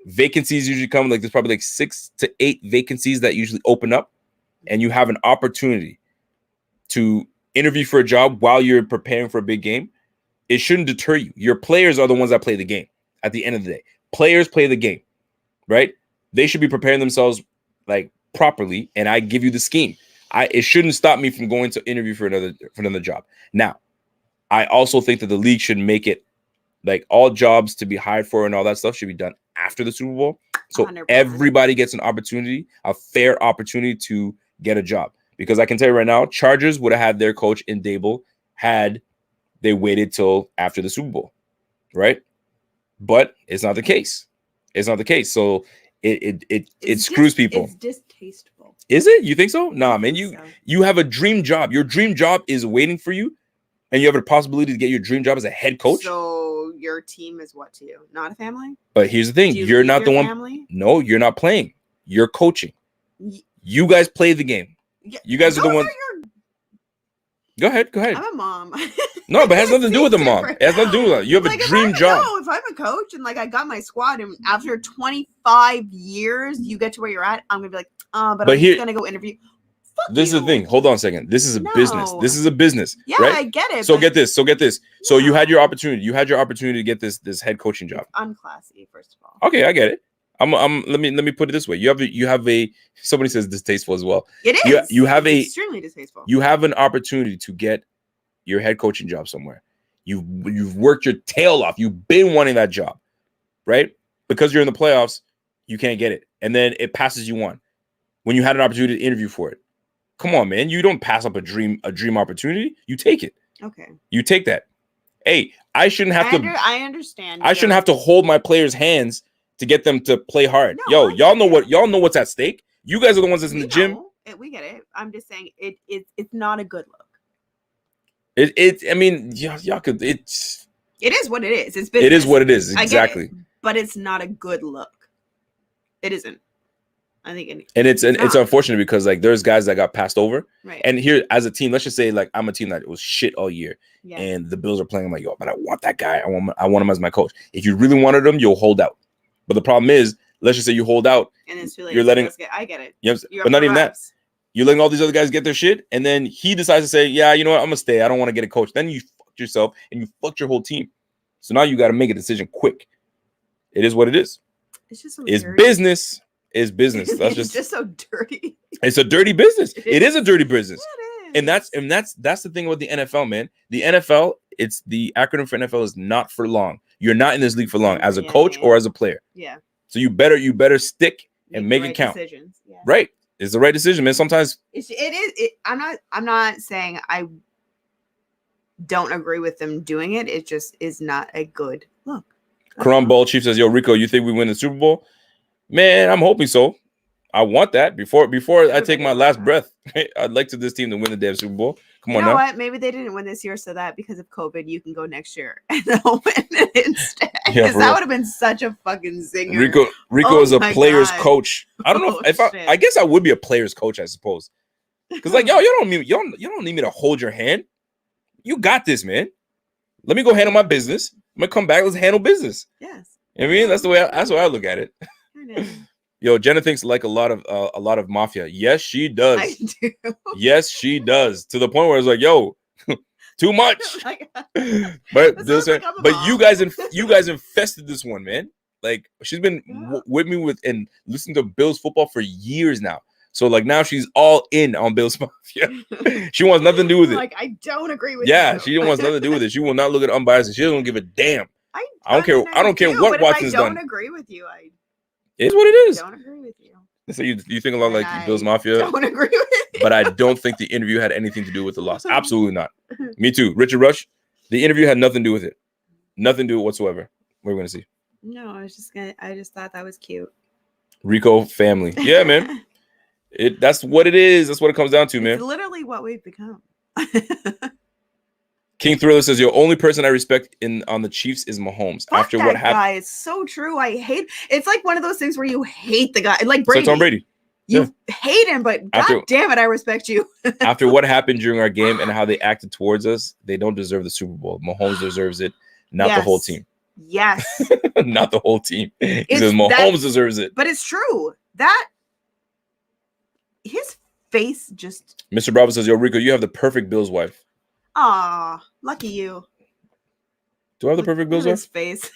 vacancies usually come, like there's probably like 6 to 8 vacancies that usually open up, and you have an opportunity to interview for a job while you're preparing for a big game. It shouldn't deter you. Your players are the ones that play the game at the end of the day. Players play the game, right? They should be preparing themselves like properly, and I give you the scheme. It shouldn't stop me from going to interview for another job. Now, I also think that the league should make it like all jobs to be hired for and all that stuff should be done after the Super Bowl. So 100%. Everybody gets an opportunity, a fair opportunity to get a job. Because I can tell you right now, Chargers would have had their coach in Dable had they waited till after the Super Bowl, right? But it's not the case. It's not the case. So it screws people. It's distasteful. Is it? You think so? Nah, man. You have a dream job. Your dream job is waiting for you, and you have a possibility to get your dream job as a head coach. So your team is what to you? Not a family? But here's the thing. You're not the one. Family? No, you're not playing. You're coaching. You guys play the game. Yeah, you guys are the ones. Go ahead. I'm a mom. No, but it has nothing to do with the mom. It has nothing to do with that. You have a dream job. No, if I'm a coach and like I got my squad, and after 25 years you get to where you're at, I'm gonna be like, but I'm just gonna go interview. This is the thing. Hold on a second. This is a business. This is a business. Yeah, right? I get it. So get this. So you had your opportunity. You had your opportunity to get this head coaching job. It's unclassy, first of all. Okay, I get it. Let me put it this way. You have a somebody says distasteful as well. It is. You have extremely distasteful. You have an opportunity to get your head coaching job somewhere. You've worked your tail off. You've been wanting that job, right? Because you're in the playoffs, you can't get it, and then it passes you on when you had an opportunity to interview for it. Come on, man. You don't pass up a dream opportunity. You take it. Okay. You take that. Hey, I shouldn't have to. I understand. I shouldn't have to hold my players' hands to get them to play hard. No, y'all know what's at stake. You guys are the ones that's in the gym. We get it. I'm just saying it's not a good look. I mean, y'all could. It is what it is. It's business. It is what it is. Exactly. It, but it's not a good look. It isn't. I think it's unfortunate because like there's guys that got passed over. Right. And here as a team, let's just say like I'm a team that was shit all year. Yeah. And the Bills are playing. I'm like, yo, but I want that guy. I want him as my coach. If you really wanted him, you'll hold out. But the problem is, let's just say you hold out. And it's too late. You're letting. I get it. You know, but not even that. You're letting all these other guys get their shit, and then he decides to say, "Yeah, you know what? I'm gonna stay. I don't want to get a coach." Then you fucked yourself, and you fucked your whole team. So now you got to make a decision quick. It is what it is. It's just so it's dirty. Business. It's business. That's it's just so dirty. It's a dirty business. It is a dirty business. And that's the thing about the NFL, man. The NFL, it's the acronym for NFL is not for long. You're not in this league for long as a coach or as a player. Yeah. So you better stick and make it count. Decisions. Yeah. Right. It's the right decision, man. Sometimes it is. I'm not saying I don't agree with them doing it. It just is not a good look. Karam Ball Chief says, "Yo, Rico, you think we win the Super Bowl?" Man, I'm hoping so. I want that before I take Everybody my wants last that. breath. I'd like to this team to win the damn Super Bowl. Come You on know now. what? Maybe they didn't win this year, so that because of COVID, you can go next year and they'll win it instead. Yeah, Because for that real. would have been such a fucking zinger. Rico Oh is a my player's God. coach. I don't know Oh, if shit. I guess I would be a player's coach, I suppose. Because like yo, you don't need me to hold your hand. You got this, man. Let me go handle my business. I'm gonna come back. Let's handle business. Yes. I mean, that's the way I look at it. I know. Yo, Jenna thinks like a lot of mafia. Yes, she does. I do. Yes, she does. To the point where it's like, yo, too much. Like, But It Bill sounds like said, I'm a but mom. you guys infested this one, man. Like she's been Yeah. with me with and listening to Bills football for years now. So like now she's all in on Bills mafia. She wants nothing to do with it. Like, I don't agree with Yeah, you. she wants nothing to do with it. She will not look at unbiased. She doesn't give a damn. I don't care. mean, I don't care do, what but Watson's if I don't done. agree with you. I It's what it is. don't agree with you. So you think a lot And like I Bills mafia, don't agree with you. but I don't think the interview had anything to do with the loss. Absolutely not. Me too. Richard Rush, the interview had nothing to do with it. Nothing to do whatsoever. We're gonna see. No, I just thought that was cute. Rico family. Yeah, man. That's what it is. That's what it comes down to, It's man. literally what we've become. King Thriller says your only person I respect on the Chiefs is Mahomes. Fuck After that what happened, guy. It's so true. I hate. It's like one of those things where you hate the guy, like it's like Brady. Tom Brady. You hate him, but After- god damn it, I respect you. After what happened during our game and how they acted towards us, they don't deserve the Super Bowl. Mahomes deserves it, not the whole Yes. team. Yes, Not the whole team. He It's says Mahomes that- deserves it. but it's true that his face just. Mr. Bravo says, yo, Rico, you have the perfect Bills wife. Aw, lucky you. Do I have the perfect Look Bills at wife? his face.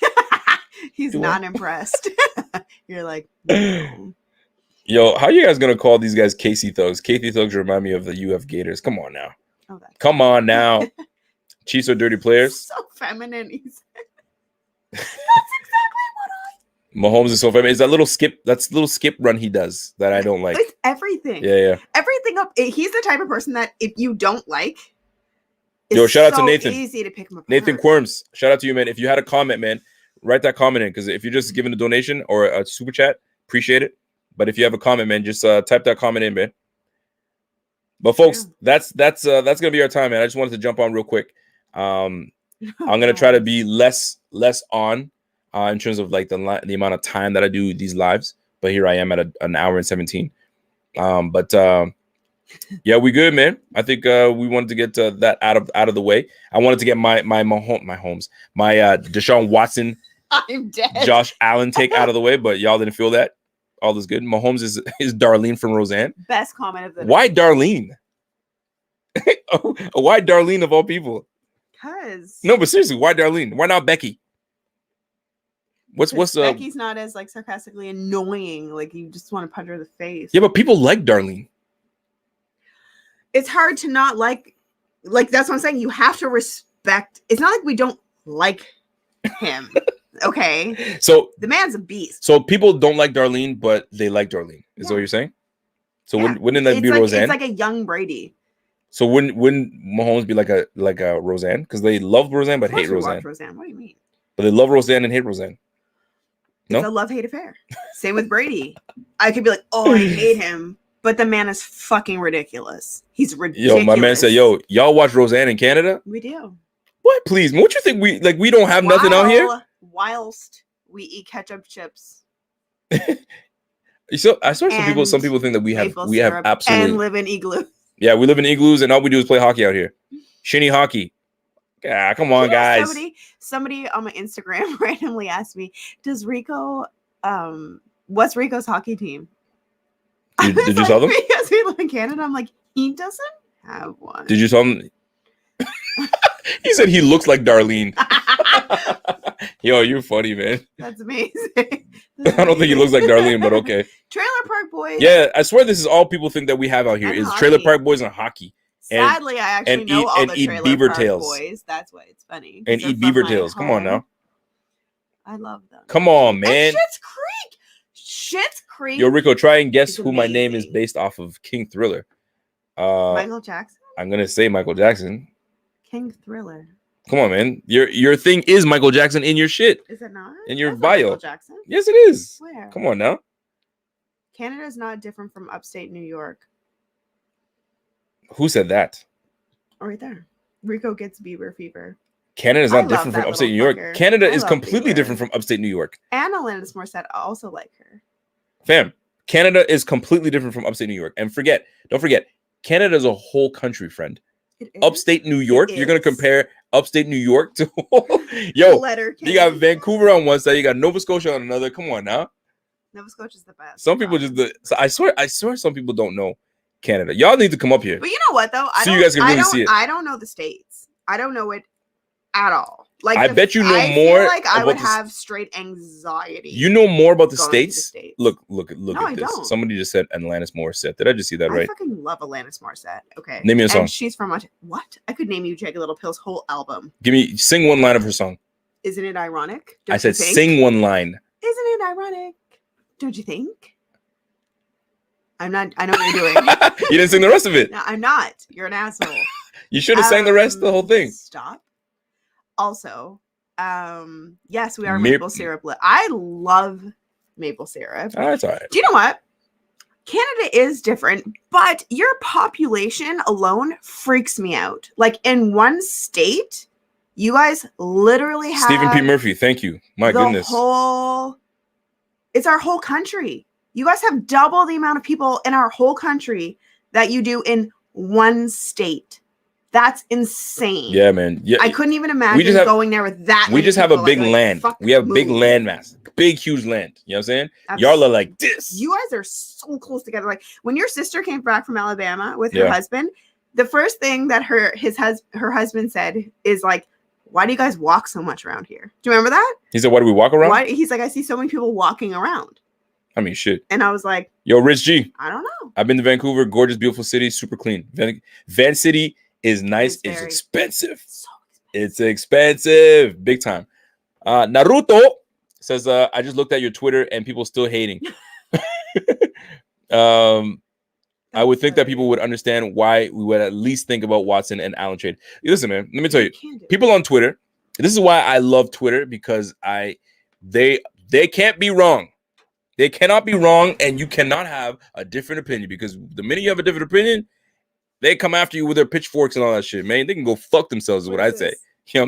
He's Do I? not impressed. You're like, no. Yo, how you guys gonna call these guys Casey Thugs? Casey Thugs remind me of the UF Gators. Come on now. Oh, that's Come on now. Chiefs are dirty players. so feminine. He's Mahomes is so famous. It's that little skip run he does that I don't like. it's everything. Yeah. Everything up. He's the type of person that if you don't like, Yo, it's shout out to so Nathan. Easy to pick him apart. Nathan Quirms, shout out to you, man. If you had a comment, man, write that comment in because if you're just giving a donation or a super chat, appreciate it. But if you have a comment, man, just type that comment in, man. But folks, that's gonna be our time, man. I just wanted to jump on real quick. I'm gonna try to be less on in terms of like the amount of time that I do these lives. But here I am at an hour and 17. Yeah, we good, man. I think we wanted to get that out of the way. I wanted to get my Deshaun Watson, I'm dead. Josh Allen take out of the way, but y'all didn't feel that. All is good. Mahomes is Darlene from Roseanne. Best comment of the Why Darlene? Why Darlene of all people? Because No, but seriously, why Darlene? Why not Becky? What's Becky's not as like sarcastically annoying. Like you just want to punch her in the face. Yeah, but people like Darlene. It's hard to not like that's what I'm saying. You have to respect. It's not like we don't like him. Okay. So The man's a beast. So people don't like Darlene, but they like Darlene. Is that what you're saying? So Yeah. wouldn't that It's be like, Roseanne? It's like a young Brady. So wouldn't Mahomes be like a Roseanne? Because they love Roseanne but Of course hate we Roseanne. watch Roseanne. What do you mean? But they love Roseanne and hate Roseanne. It's No? a love-hate affair. Same with Brady. I could be like, oh, I hate him, but the man is fucking ridiculous. He's ridiculous. Yo, my man said, yo, y'all watch Roseanne in Canada? We do. What? Please, man, what you think we don't have nothing out here? Whilst we eat ketchup chips, So I saw And some people think that we have maple we have syrup, absolutely and live in igloo. yeah, we live in igloos and all we do is play hockey out here. Shinny hockey. Yeah, come on, You know, guys. Somebody on my Instagram randomly asked me, "Does Rico, what's Rico's hockey team?" Did I was you tell them? Because we live in Canada. I'm like, he doesn't have one. Did you tell him? He said he looks like Darlene. Yo, you're funny, man. That's amazing. I don't think he looks like Darlene, but okay. Trailer Park Boys. Yeah, I swear this is all people think that we have out here And is hockey. Trailer Park Boys and hockey. and- Sadly, I actually and know eat- all and the eat Trailer beaver Park tails. Boys. That's why it's funny. And They're eat from beaver my tails. Come on home. now. I love them. Come on, And man. Schitt's Creek. Schitt's Creek. Yo, Rico, try and guess It's who my name is amazing. based off of King Thriller. Michael Jackson. I'm gonna say Michael Jackson. King Thriller. Come on, man. Your thing is Michael Jackson in your shit. Is it not? In your That's not bio. Michael Jackson. Yes, it is. Where? Come on now. Canada is not different from upstate New York. Who said that? Oh, right there. Rico gets Bieber fever. Canada is I not love different from that upstate New little York. fucker. Canada I is love completely Bieber. different from upstate New York. Anna Alanis Morissette also like her. Fam, Canada is completely different from upstate New York. And don't forget, Canada is a whole country, friend. It is? Upstate New York, you're going to is. compare upstate New York to... Yo, Letter you got K. Vancouver on one side, you got Nova Scotia on another. Come on now. Nova Scotia is the best. Some people so I swear some people don't know Canada. Y'all need to come up here. But you know what though? So you guys can really see it. I don't know the states. I don't know it at all. Like I bet you know I more feel like I would about have straight anxiety. You know more about the going to states? the States. Look No, at I this. don't. Somebody just said Alanis Morissette. Did I just see that I right? fucking love Alanis Morissette. Okay. Name me a song. And she's from what? I could name you Jagged Little Pill's whole album. Sing one line of her song. Isn't it ironic? I said sing one line. Isn't it ironic? Don't you think? I'm not. I know what you're doing. You didn't sing the rest of it. No, I'm not. You're an asshole. You should have sang the rest of the whole thing. Stop. Also, yes, we are maple syrup. I love maple syrup. Oh, that's all right. Do you know what? Canada is different, but your population alone freaks me out. Like in one state, you guys literally have Stephen P. Murphy, thank you. My goodness. It's our whole country. You guys have double the amount of people in our whole country that you do in one state. That's insane. Yeah, man. Yeah, I couldn't even imagine going there with that. We just have a big like, land. We have big land mass. Big, huge land. You know what I'm saying? Y'all are like this. You guys are so close together. Like when your sister came back from Alabama with her husband, the first thing that her husband said is like, why do you guys walk so much around here? Do you remember that? He said, why do we walk around? He's like, I see so many people walking around. I mean, shit. And I was like, yo, Rich G. I don't know. I've been to Vancouver. Gorgeous, beautiful city. Super clean. Van City is nice. It's expensive. So expensive. It's expensive. Big time. Naruto says, I just looked at your Twitter and people still hating. I would think that people would understand why we would at least think about Watson and Allen trade. Listen, man, let me tell you, people on Twitter, this is why I love Twitter, because they can't be wrong. They cannot be wrong, and you cannot have a different opinion, because the minute you have a different opinion, they come after you with their pitchforks and all that shit, man. They can go fuck themselves, is what I say. You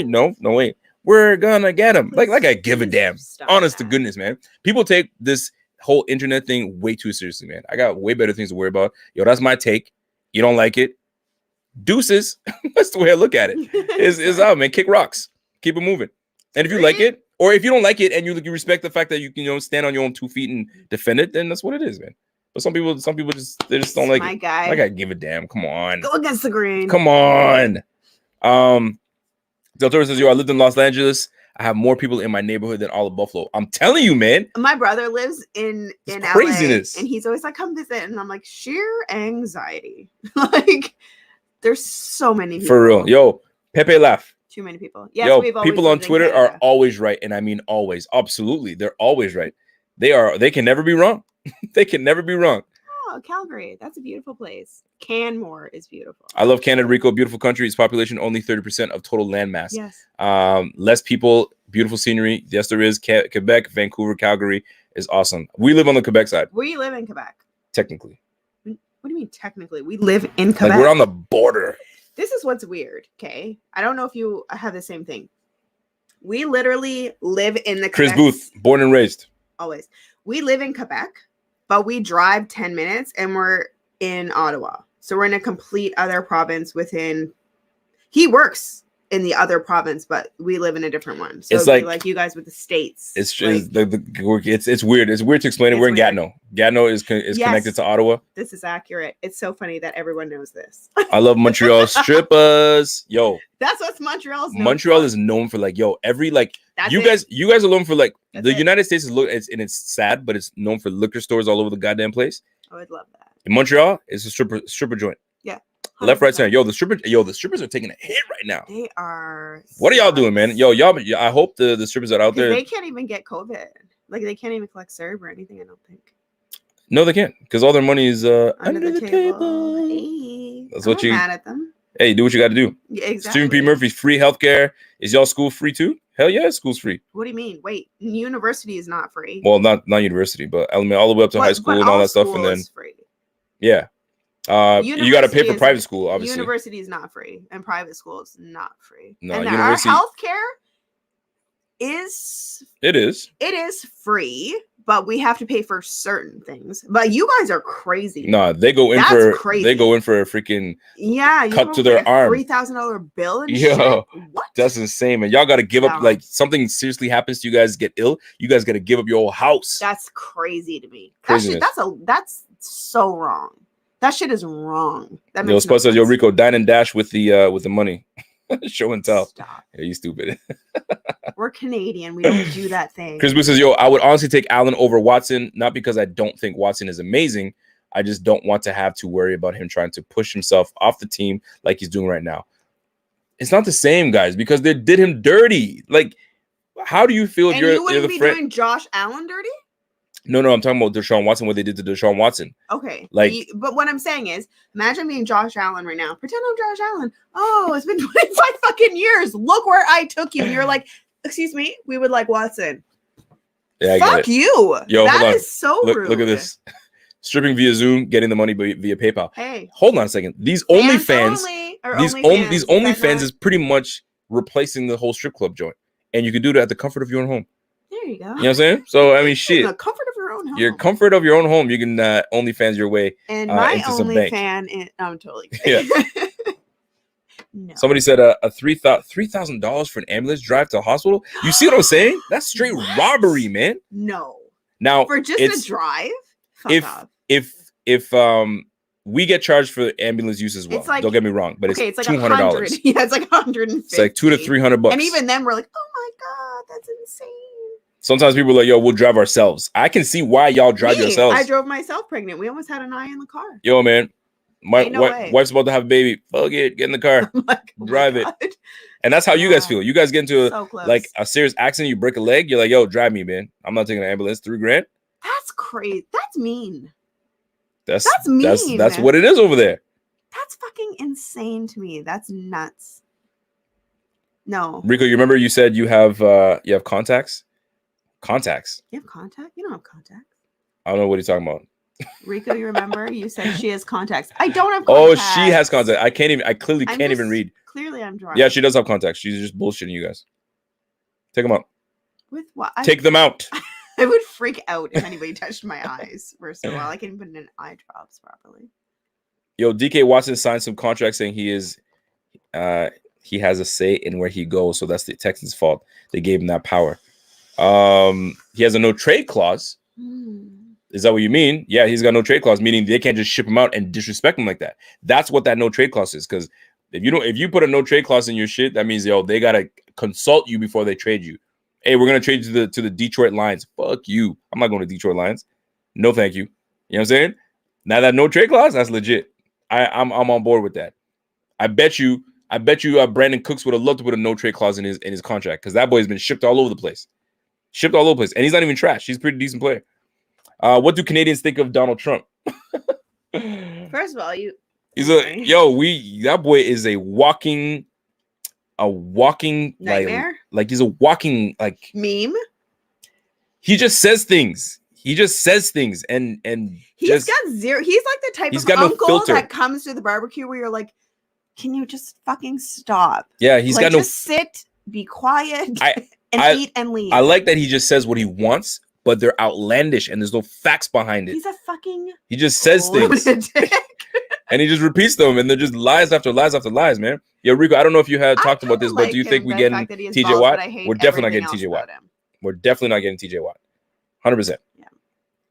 know, no, wait. We're gonna get them. Like I give a damn. Honest to goodness, man. People take this whole internet thing way too seriously, man. I got way better things to worry about. Yo, that's my take. You don't like it? Deuces. That's the way I look at it. Is out, man. Kick rocks. Keep it moving. And if you like it, or if you don't like it and you respect the fact that you can stand on your own 2 feet and defend it, then that's what it is, man. But some people just don't like it. Guy. Like I give a damn. Come on. Go against the grain. Come on. Del Toro says, yo, I lived in Los Angeles. I have more people in my neighborhood than all of Buffalo. I'm telling you, man. My brother lives in craziness. LA, and he's always like, come visit. And I'm like, sheer anxiety. Like, there's so many people. For real. Yo, Pepe laugh. Too many people. Yes, yo, people on Twitter are always right. And I mean always. Absolutely. They're always right. They can never be wrong. They can never be wrong. Oh, Calgary. That's a beautiful place. Canmore is beautiful. I love Canada, Rico. Beautiful country. Its population only 30% of total land mass. Yes. Less people, beautiful scenery. Yes, there is. Quebec, Vancouver, Calgary is awesome. We live on the Quebec side. We live in Quebec. Technically. What do you mean technically? We live in Quebec. Like we're on the border. This is what's weird, okay? I don't know if you have the same thing. We literally live in the Chris Quebec. Booth, born and raised. Always. We live in Quebec, but we drive 10 minutes and we're in Ottawa. So we're in a complete other province within. He works in the other province, but we live in a different one. So it's like you guys with the states. It's just it's weird. It's weird to explain it. We're in Gatineau. Gatineau is connected to Ottawa. This is accurate. It's so funny that everyone knows this. I love Montreal strippers. Yo, that's what Montreal's known Montreal for. is known for, like, yo, every like that's you it. guys are known for, like, that's the it. United States is it's sad, but it's known for liquor stores all over the goddamn place. I would love that. In Montreal, it's a stripper joint. Yeah. 100%. Left, right, center. Yo, the strippers are taking a hit right now. They are. What are y'all doing, man? Yo, I hope the strippers are out there. They can't even get COVID. Like they can't even collect CERB or anything. I don't think. No, they can't, because all their money is under the table. Hey, That's I'm what you. mad at them. Hey, do what you got to do. Yeah, exactly. Stephen P. Murphy, free healthcare. Is y'all school free too? Hell yeah, school's free. What do you mean? Wait, university is not free. Well, not university, but all the way up to high school and all that stuff, and then is free. Yeah. You got to pay for private school, obviously. University is not free, and private school is not free. No, and university. Our healthcare is. It is. It is free, but we have to pay for certain things. But you guys are crazy. Nah, they go in That's for crazy. They go in for a freaking cut to their arm. $3,000 bill and Yo, shit. What? That's insane, man. Y'all got to give up. Like something seriously happens to you guys, get ill. You guys got to give up your whole house. That's crazy to me. Craziness. That's so wrong. That shit is wrong. That Yo, Spud says, yo, Rico, dine and dash with the money. Show and tell. Stop. Yeah, you stupid. We're Canadian. We don't do that thing. Chris Boo says, yo, I would honestly take Allen over Watson, not because I don't think Watson is amazing. I just don't want to have to worry about him trying to push himself off the team like he's doing right now. It's not the same, guys, because they did him dirty. Like, how do you feel? And you wouldn't be doing Josh Allen dirty? No, I'm talking about Deshaun Watson, what they did to Deshaun Watson. Okay. Like, but what I'm saying is, imagine being Josh Allen right now. Pretend I'm Josh Allen. Oh, it's been 25 fucking years. Look where I took you. And you're like, excuse me, we would like Watson. Yeah, fuck you. Yo, that is so rude. Look at this. Stripping via Zoom, getting the money via PayPal. Hey. Hold on a second. These OnlyFans, these OnlyFans is pretty much replacing the whole strip club joint. And you can do that at the comfort of your own home. There you go. You know what I'm saying? So, I mean, shit. The comfort of your own home. Your comfort of your own home. You can OnlyFans your way and my into some bank. I'm totally kidding. Yeah. No. Somebody said a $3,000 for an ambulance drive to a hospital. You see what I'm saying? That's straight robbery, man. No. Now, for just a drive? If we get charged for ambulance use as well. Like, don't get me wrong, but it's like $200. Yeah, it's like $150. It's like $200 to $300. And even then, we're like, oh my god, that's insane. Sometimes people are like, yo, we'll drive ourselves. I can see why y'all drive yourselves. I drove myself pregnant. We almost had an eye in the car. Yo, man, my wife's about to have a baby. Fuck it, get in the car, drive it. And that's how you guys feel. You guys get into like a serious accident, you break a leg, you're like, yo, drive me, man. I'm not taking an ambulance. $3,000. That's crazy. That's mean. That's mean. That's what it is over there. That's fucking insane to me. That's nuts. No. Rico, you remember you said you have contacts? Contacts. You have contact? You don't have contacts. I don't know what you're talking about. Rico, you remember you said she has contacts. I don't have contacts. Oh, she has contacts. I clearly can't even read. Clearly I'm drunk. Yeah, she does have contacts. She's just bullshitting you guys. Take them out. With what? Take them out. I would freak out if anybody touched my eyes. First of all, I can't put in eye drops properly. Yo, DK Watson signed some contract saying he has a say in where he goes, so that's the Texans' fault. They gave him that power. He has a no trade clause. Is that what you mean? Yeah, he's got no trade clause, meaning they can't just ship him out and disrespect him like that. That's what that no trade clause is. Because if you put a no trade clause in your shit, that means they gotta consult you before they trade you. Hey, we're gonna trade you to the Detroit Lions. Fuck you. I'm not going to Detroit Lions. No, thank you. You know what I'm saying? Now that no trade clause, that's legit. I'm on board with that. I bet you Brandon Cooks would have loved to put a no trade clause in his contract because that boy's been shipped all over the place. And he's not even trash. He's a pretty decent player. What do Canadians think of Donald Trump? First of all, that boy is a walking nightmare. Like he's a walking meme. He just says things. And he's got zero. He's like the type of uncle that comes to the barbecue where you're like, can you just fucking stop? Yeah, he's got just sit, be quiet, and eat and leave. I like that he just says what he wants, but they're outlandish and there's no facts behind it. He just says things. And he just repeats them, and they're just lies after lies after lies, man. Yo, Rico, I don't know if you had talked about this, but do you think we get TJ Watt? We're definitely not getting TJ Watt. We're definitely not getting TJ Watt. 100%. Yeah.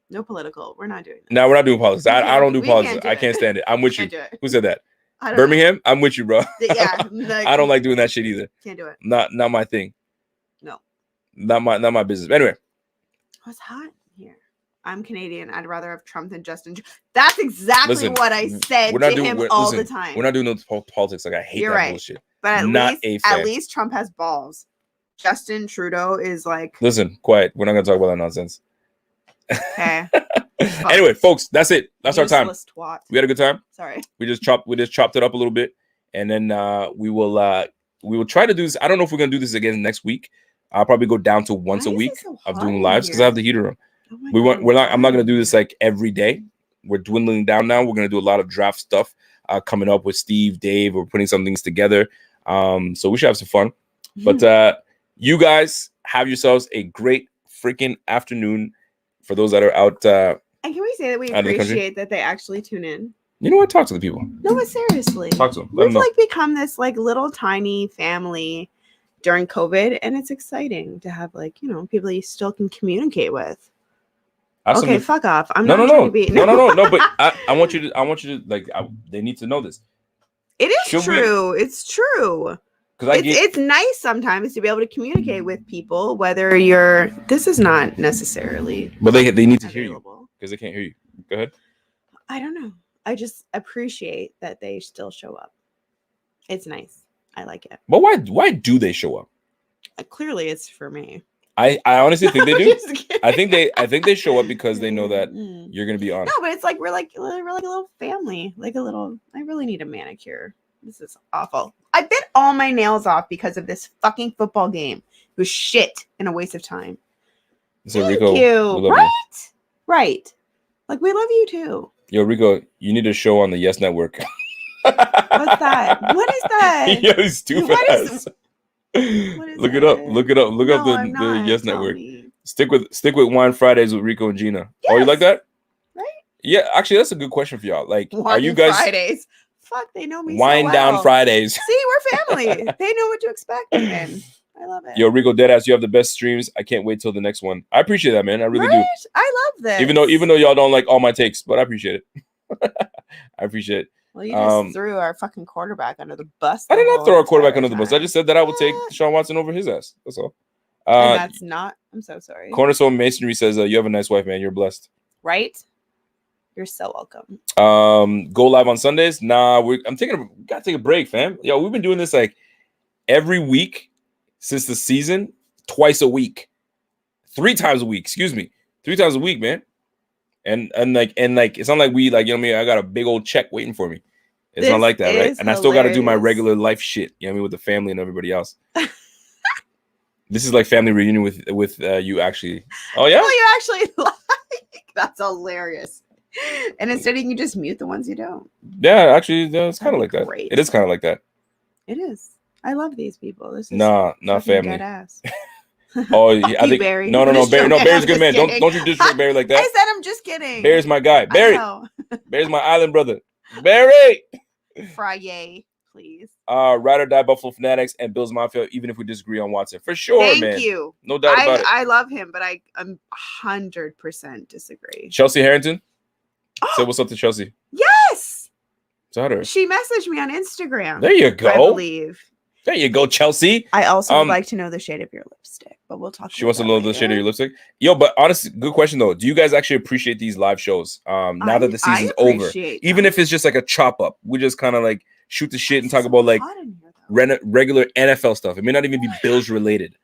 No political. We're not doing that. No, we're not doing politics. I don't do politics. I can't stand it. I'm with you. Who said that? Birmingham? I'm with you, bro. Yeah. I don't like doing that shit either. Can't do it. Not my thing. No. Not my business. Anyway. What's hot here? I'm Canadian. I'd rather have Trump than Justin. That's exactly what I said to him all the time. We're not doing no politics. Like I hate that bullshit. But at least Trump has balls. Justin Trudeau is like. Listen, quiet. We're not gonna talk about that nonsense. Okay. Anyway, folks, that's it. That's our time. Twat. We had a good time. Sorry. We just chopped it up a little bit. and then we will try to do this. I don't know if we're gonna do this again next week. I'll probably go down to once a week of doing lives because I have the heater on. We're not. I'm not gonna do this like every day. We're dwindling down now. We're gonna do a lot of draft stuff coming up with Steve, Dave. We're putting some things together. So we should have some fun. But you guys have yourselves a great freaking afternoon. For those that are out, and can we say that we appreciate that they actually tune in? You know what? Talk to the people. No, but seriously, talk to them. We've like become this like little tiny family during COVID, and it's exciting to have like people you still can communicate with. Okay, fuck off. I'm not trying to be no. But I want you to like. They need to know this. It is true. It's true. It's nice sometimes to be able to communicate with people, whether you're. This is not necessarily. But they need to hear you because they can't hear you. Go ahead. I don't know. I just appreciate that they still show up. It's nice. I like it. But why do they show up? Clearly, it's for me. I honestly think they do. I think they show up because they know that you're gonna be on. No, but it's like we're like a little family. Like a little. I really need a manicure. This is awful. I bit all my nails off because of this fucking football game. It was shit and a waste of time. So Thank Rico, you. Right. Like we love you too. Yo, Rico, you need a show on the Yes Network. What's that? What is that? Yo, he's stupid ass. Look it up. Look up the Yes Network. Stick with Wine Fridays with Rico and Gina. Yes. Oh, you like that? Right? Yeah, actually, that's a good question for y'all. Like, Wine are you guys Fridays? Fuck, they know me. Wine so down well. Fridays. See, we're family. They know what to expect. Man. I love it. Yo, Rico, deadass, you have the best streams. I can't wait till the next one. I appreciate that, man. I really do. I love this. Even though y'all don't like all my takes, but I appreciate it. I appreciate it. Well, you just threw our fucking quarterback under the bus. I did not throw our quarterback under the bus. I just said that I would take Deshaun Watson over his ass. That's all. And that's not. I'm so sorry. Cornerstone Masonry says you have a nice wife, man. You're blessed. Right. You're so welcome. Go live on Sundays. Nah, gotta take a break, fam. Yo, we've been doing this like every week since the season, twice a week, 3 times a week. Excuse me, 3 times a week, man. And like it's not like we like I got a big old check waiting for me. It's not like that, right? And I still got to do my regular life shit. With the family and everybody else. This is like family reunion with you actually. Oh yeah. Well, you actually like. That's hilarious. And instead, you can just mute the ones you don't. Yeah, actually, it's kind of like that. It is kind of like that. It is. I love these people. This is not family. Ass. Oh, yeah, I think Barry. No, Barry. No, Barry's a good man. Don't you disrespect Barry like that. I said I'm just kidding. Barry's my guy. Barry. Barry's my island brother. Barry. Friday, please. Ride or die Buffalo Fanatics and Bills Mafia. Even if we disagree on Watson, for sure, man. Thank you. No doubt about it. I love him, but I'm 100% disagree. Chelsea Harrington. Say what's up to Chelsea. Yes. So how she messaged me on Instagram. There you go. I believe. There you go, Chelsea. I also would like to know the shade of your lipstick, but we'll talk. She wants to know the shade of your lipstick. Yo, but honestly, good question though. Do you guys actually appreciate these live shows? Now that the season's over, even if it's just like a chop up, we just kind of like shoot the shit and talk about like regular NFL stuff. It may not even be Bills related.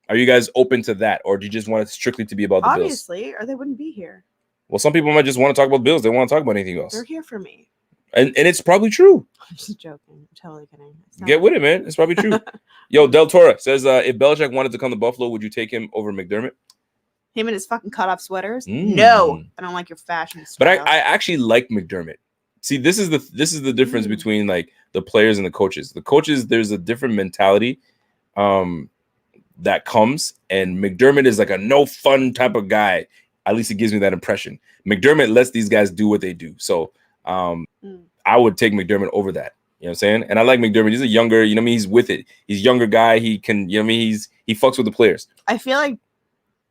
Are you guys open to that, or do you just want it strictly to be about the Bills? Obviously, or they wouldn't be here. Well, some people might just want to talk about Bills. They want to talk about anything else. They're here for me. And it's probably true. I'm just joking. I'm totally kidding. Get with it, man. It's probably true. Yo, Del Toro says, if Belichick wanted to come to Buffalo, would you take him over McDermott? Him and his fucking cut-off sweaters? No. I don't like your fashion style. But I actually like McDermott. See, this is the difference between like the players and the coaches. The coaches, there's a different mentality that comes, and McDermott is like a no fun type of guy. At least it gives me that impression. McDermott lets these guys do what they do. So I would take McDermott over that. You know what I'm saying? And I like McDermott. He's a younger, he's with it. He's a younger guy. He can, he fucks with the players. I feel like,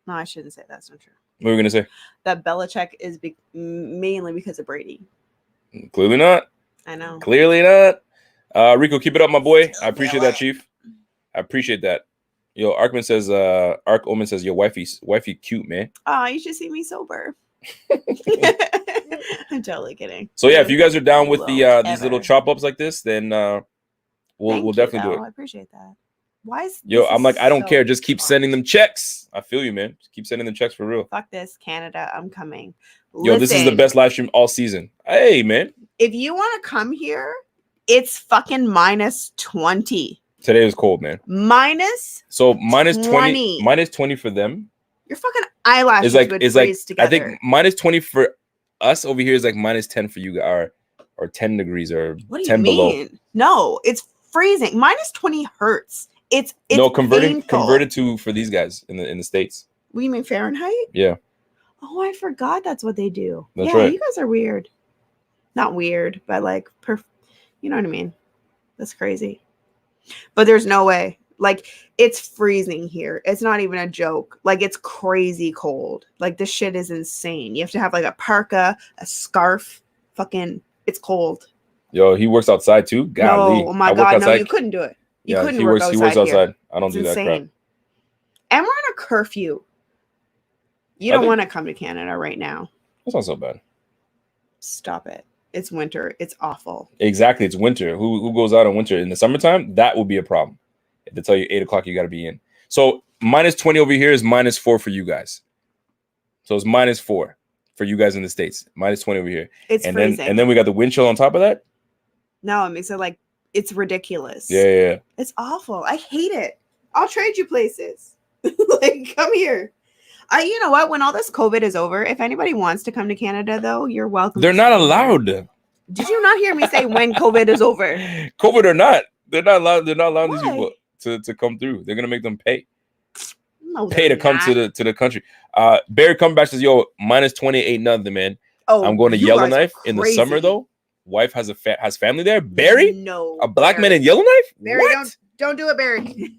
no, I shouldn't say that's not true. What are we going to say? That Belichick is mainly because of Brady. Clearly not. I know. Clearly not. Rico, keep it up, my boy. I appreciate that, Chief. I appreciate that. Yo, Arkman says, Ark Omen says, yo, wifey cute, man. Oh, you should see me sober. I'm totally kidding. So yeah, if you guys are down with these little chop ups like this, then we'll definitely do it. I appreciate that. Why is I'm like, I don't care. Just keep sending them checks. I feel you, man. Just keep sending them checks for real. Fuck this, Canada. I'm coming. Yo, this is the best live stream all season. Hey, man. If you want to come here, It's fucking minus 20. Today is cold, man. So minus 20 for them. Your fucking eyelashes would freeze together. I think minus 20 for us over here is like minus 10 for you, or 10 degrees or what do 10 you below. mean? No, it's freezing. Minus 20 hurts. It's no converted painful. to for these guys in the States. What do you mean, Fahrenheit? Yeah. Oh, I forgot that's what they do. That's yeah, right. You guys are weird. Not weird, but like, you know what I mean? That's crazy. But there's no way. Like, it's freezing here. It's not even a joke. Like, it's crazy cold. Like, this shit is insane. You have to have like a parka, a scarf. Fucking, it's cold. Yo, he works outside too. Golly. No, oh my God, no, you couldn't do it. You couldn't work outside. He works outside. Here. I don't it's do that insane. crap. And we're on a curfew. You don't want to come to Canada right now. That's not so bad. Stop it. It's winter. It's awful. Exactly. It's winter. Who goes out in winter? In the summertime, that would be a problem. If they tell you 8 o'clock, you got to be in. So minus 20 over here is minus 4 for you guys. So it's minus 4 for you guys in the States. Minus 20 over here. It's freezing. And then we got the wind chill on top of that. No, it makes it like, it's ridiculous. Yeah. It's awful. I hate it. I'll trade you places. Like, come here. You know what? When all this COVID is over, if anybody wants to come to Canada, though, you're welcome. They're not allowed. Did you not hear me say when COVID is over? COVID or not, they're not allowed. They're not allowing these people to come through. They're gonna make them pay. No, pay to come to the country. Barry Comeback says, "Yo, minus 20 ain't nothing, man. Oh, I'm going to Yellowknife in the summer though. Wife has has family there. Barry, no, a black man in Yellowknife. Barry, what? don't do it, Barry.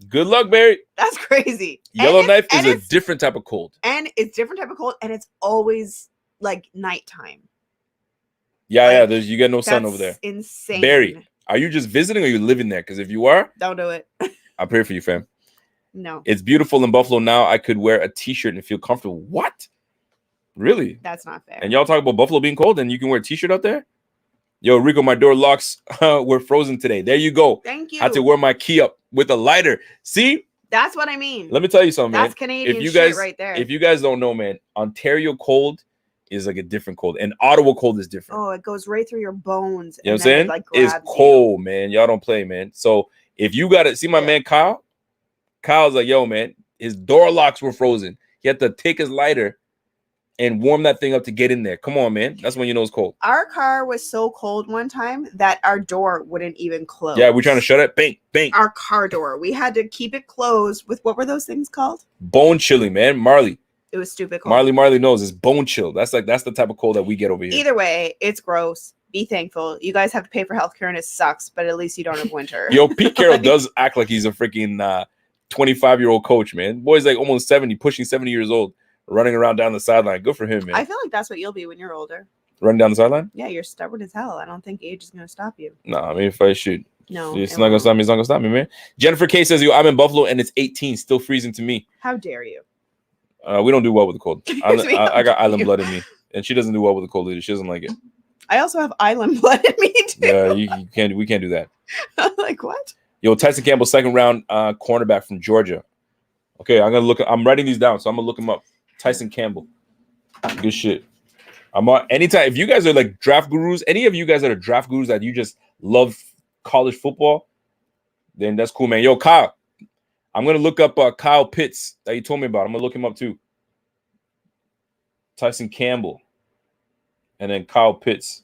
Good luck, Barry. That's crazy. Yellowknife is a different type of cold. And it's different type of cold, and it's always like nighttime. Yeah, yeah. You get no sun over there. Insane. Barry, are you just visiting or are you living there? Because if you are, don't do it. I pray for you, fam. No. It's beautiful in Buffalo now. I could wear a t-shirt and feel comfortable. What? Really? That's not fair. And y'all talk about Buffalo being cold and you can wear a t-shirt out there? Yo, Rico, my door locks were frozen today. There you go. Thank you. Had to wear my key up with a lighter. See? That's what I mean. Let me tell you something, man. That's Canadian shit right there. If you guys don't know, man, Ontario cold is like a different cold. And Ottawa cold is different. Oh, it goes right through your bones. You know what I'm saying? Like it's cold, man. Y'all don't play, man. So if you got to see my man Kyle, Kyle's like, yo, man, his door locks were frozen. He had to take his lighter and warm that thing up to get in there. Come on, man. That's when you know it's cold. Our car was so cold one time that our door wouldn't even close. Yeah, we're trying to shut it. Bang, bang. Our car door. We had to keep it closed with, what were those things called? Bone chilling, man. Marley. It was stupid cold. Marley knows it's bone chill. That's the type of cold that we get over here. Either way, it's gross. Be thankful. You guys have to pay for healthcare and it sucks, but at least you don't have winter. Yo, Pete Carroll does act like he's a freaking 25-year-old coach, man. Boy's like almost 70, pushing 70 years old, running around down the sideline. Good for him, man. I feel like that's what you'll be when you're older. Running down the sideline? Yeah, you're stubborn as hell. I don't think age is going to stop you. Nah, I mean, if I shoot. No. It's not going to stop me. It's not going to stop me, man. Jennifer K says, yo, I'm in Buffalo and it's 18, still freezing to me. How dare you? We don't do well with the cold. I got island blood in me, and she doesn't do well with the cold either. She doesn't like it. I also have island blood in me, too. Yeah, you can't. We can't do that. Like, what? Yo, Tyson Campbell, second round cornerback from Georgia. Okay, I'm gonna look. I'm writing these down, so I'm gonna look him up. Tyson Campbell, good shit. I'm on anytime. If you guys are like draft gurus, any of you guys that are draft gurus that you just love college football, then that's cool, man. Yo, Kyle, I'm gonna look up Kyle Pitts that you told me about. I'm gonna look him up too. Tyson Campbell, and then Kyle Pitts.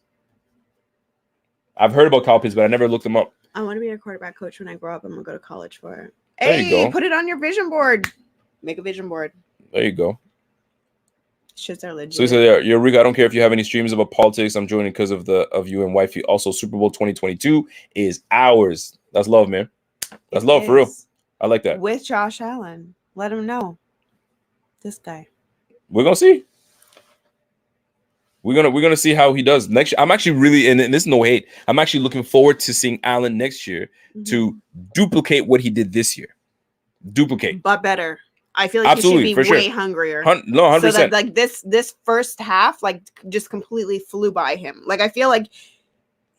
I've heard about Kyle Pitts, but I never looked him up. I want to be a quarterback coach when I grow up. I'm gonna go to college for it. There you go. Put it on your vision board. Make a vision board. There you go. Shits are legit. So he said, "Yo, Rico, I don't care if you have any streams about politics. I'm joining because of you and wifey. Also, Super Bowl 2022 is ours. That's love, man. That's love for real. I like that. With Josh Allen, let him know. This guy. We're gonna see. We're gonna see how he does next year. I'm actually really, and this is no hate. I'm actually looking forward to seeing Allen next year to duplicate what he did this year. Duplicate, but better. I feel like absolutely, he should be way sure. hungrier. No, 100%. So that like this first half like just completely flew by him. Like I feel like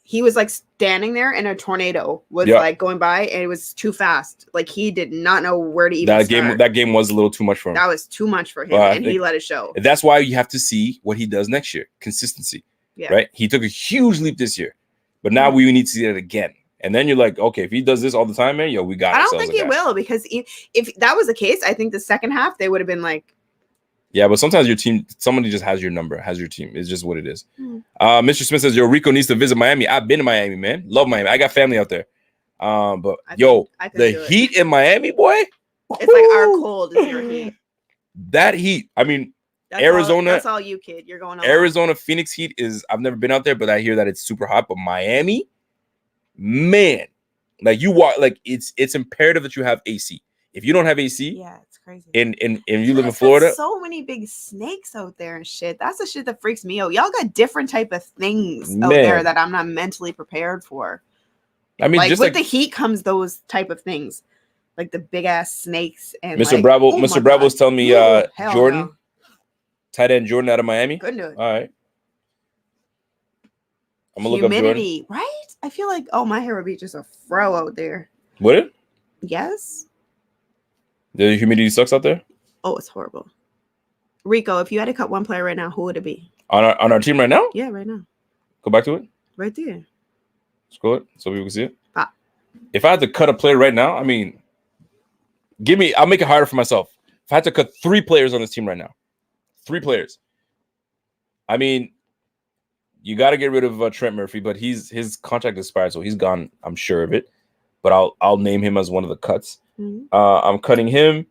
he was like standing there and a tornado was like going by and it was too fast. Like he did not know where to even start. That game was a little too much for him. That was too much for him, and he let it show. That's why you have to see what he does next year. Consistency. Yeah. Right? He took a huge leap this year. But now we need to see it again. And then you're like, okay, if he does this all the time, man, yo, we got. I don't think he will, because if that was the case, I think the second half they would have been like. Yeah, but sometimes your team, somebody just has your number, has your team. It's just what it is. Mr. Smith says, yo, Rico needs to visit Miami. I've been to Miami, man. Love Miami. I got family out there. But the heat in Miami, boy. It's like our cold is your heat. That heat. I mean, Arizona. That's all you, kid. You're going. Arizona, Phoenix heat is. I've never been out there, but I hear that it's super hot. But Miami, man, like you walk, like it's imperative that you have AC. If you don't have AC, yeah, it's crazy. And you live in Florida, so many big snakes out there and shit. That's the shit that freaks me out. Y'all got different type of things out there that I'm not mentally prepared for. I mean, like just with the heat comes those type of things, like the big ass snakes and Mr. Bravo. Mr. Bravo's telling me Jordan, tight end Jordan out of Miami. Couldn't do it. All right. I'm gonna humidity, look up Jordan. Right? I feel like my hair would be just a fro out there. Would it? Yes. The humidity sucks out there. Oh, it's horrible. Rico, if you had to cut one player right now, who would it be? On our team right now? Yeah, right now. Go back to it. Right there. Scroll it so people can see it. If I had to cut a player right now, I mean, I'll make it harder for myself. If I had to cut 3 players on this team right now, 3 players. I mean, you got to get rid of Trent Murphy, but his contract expired, so he's gone. I'm sure of it. But I'll name him as one of the cuts. Mm-hmm. I'm cutting him.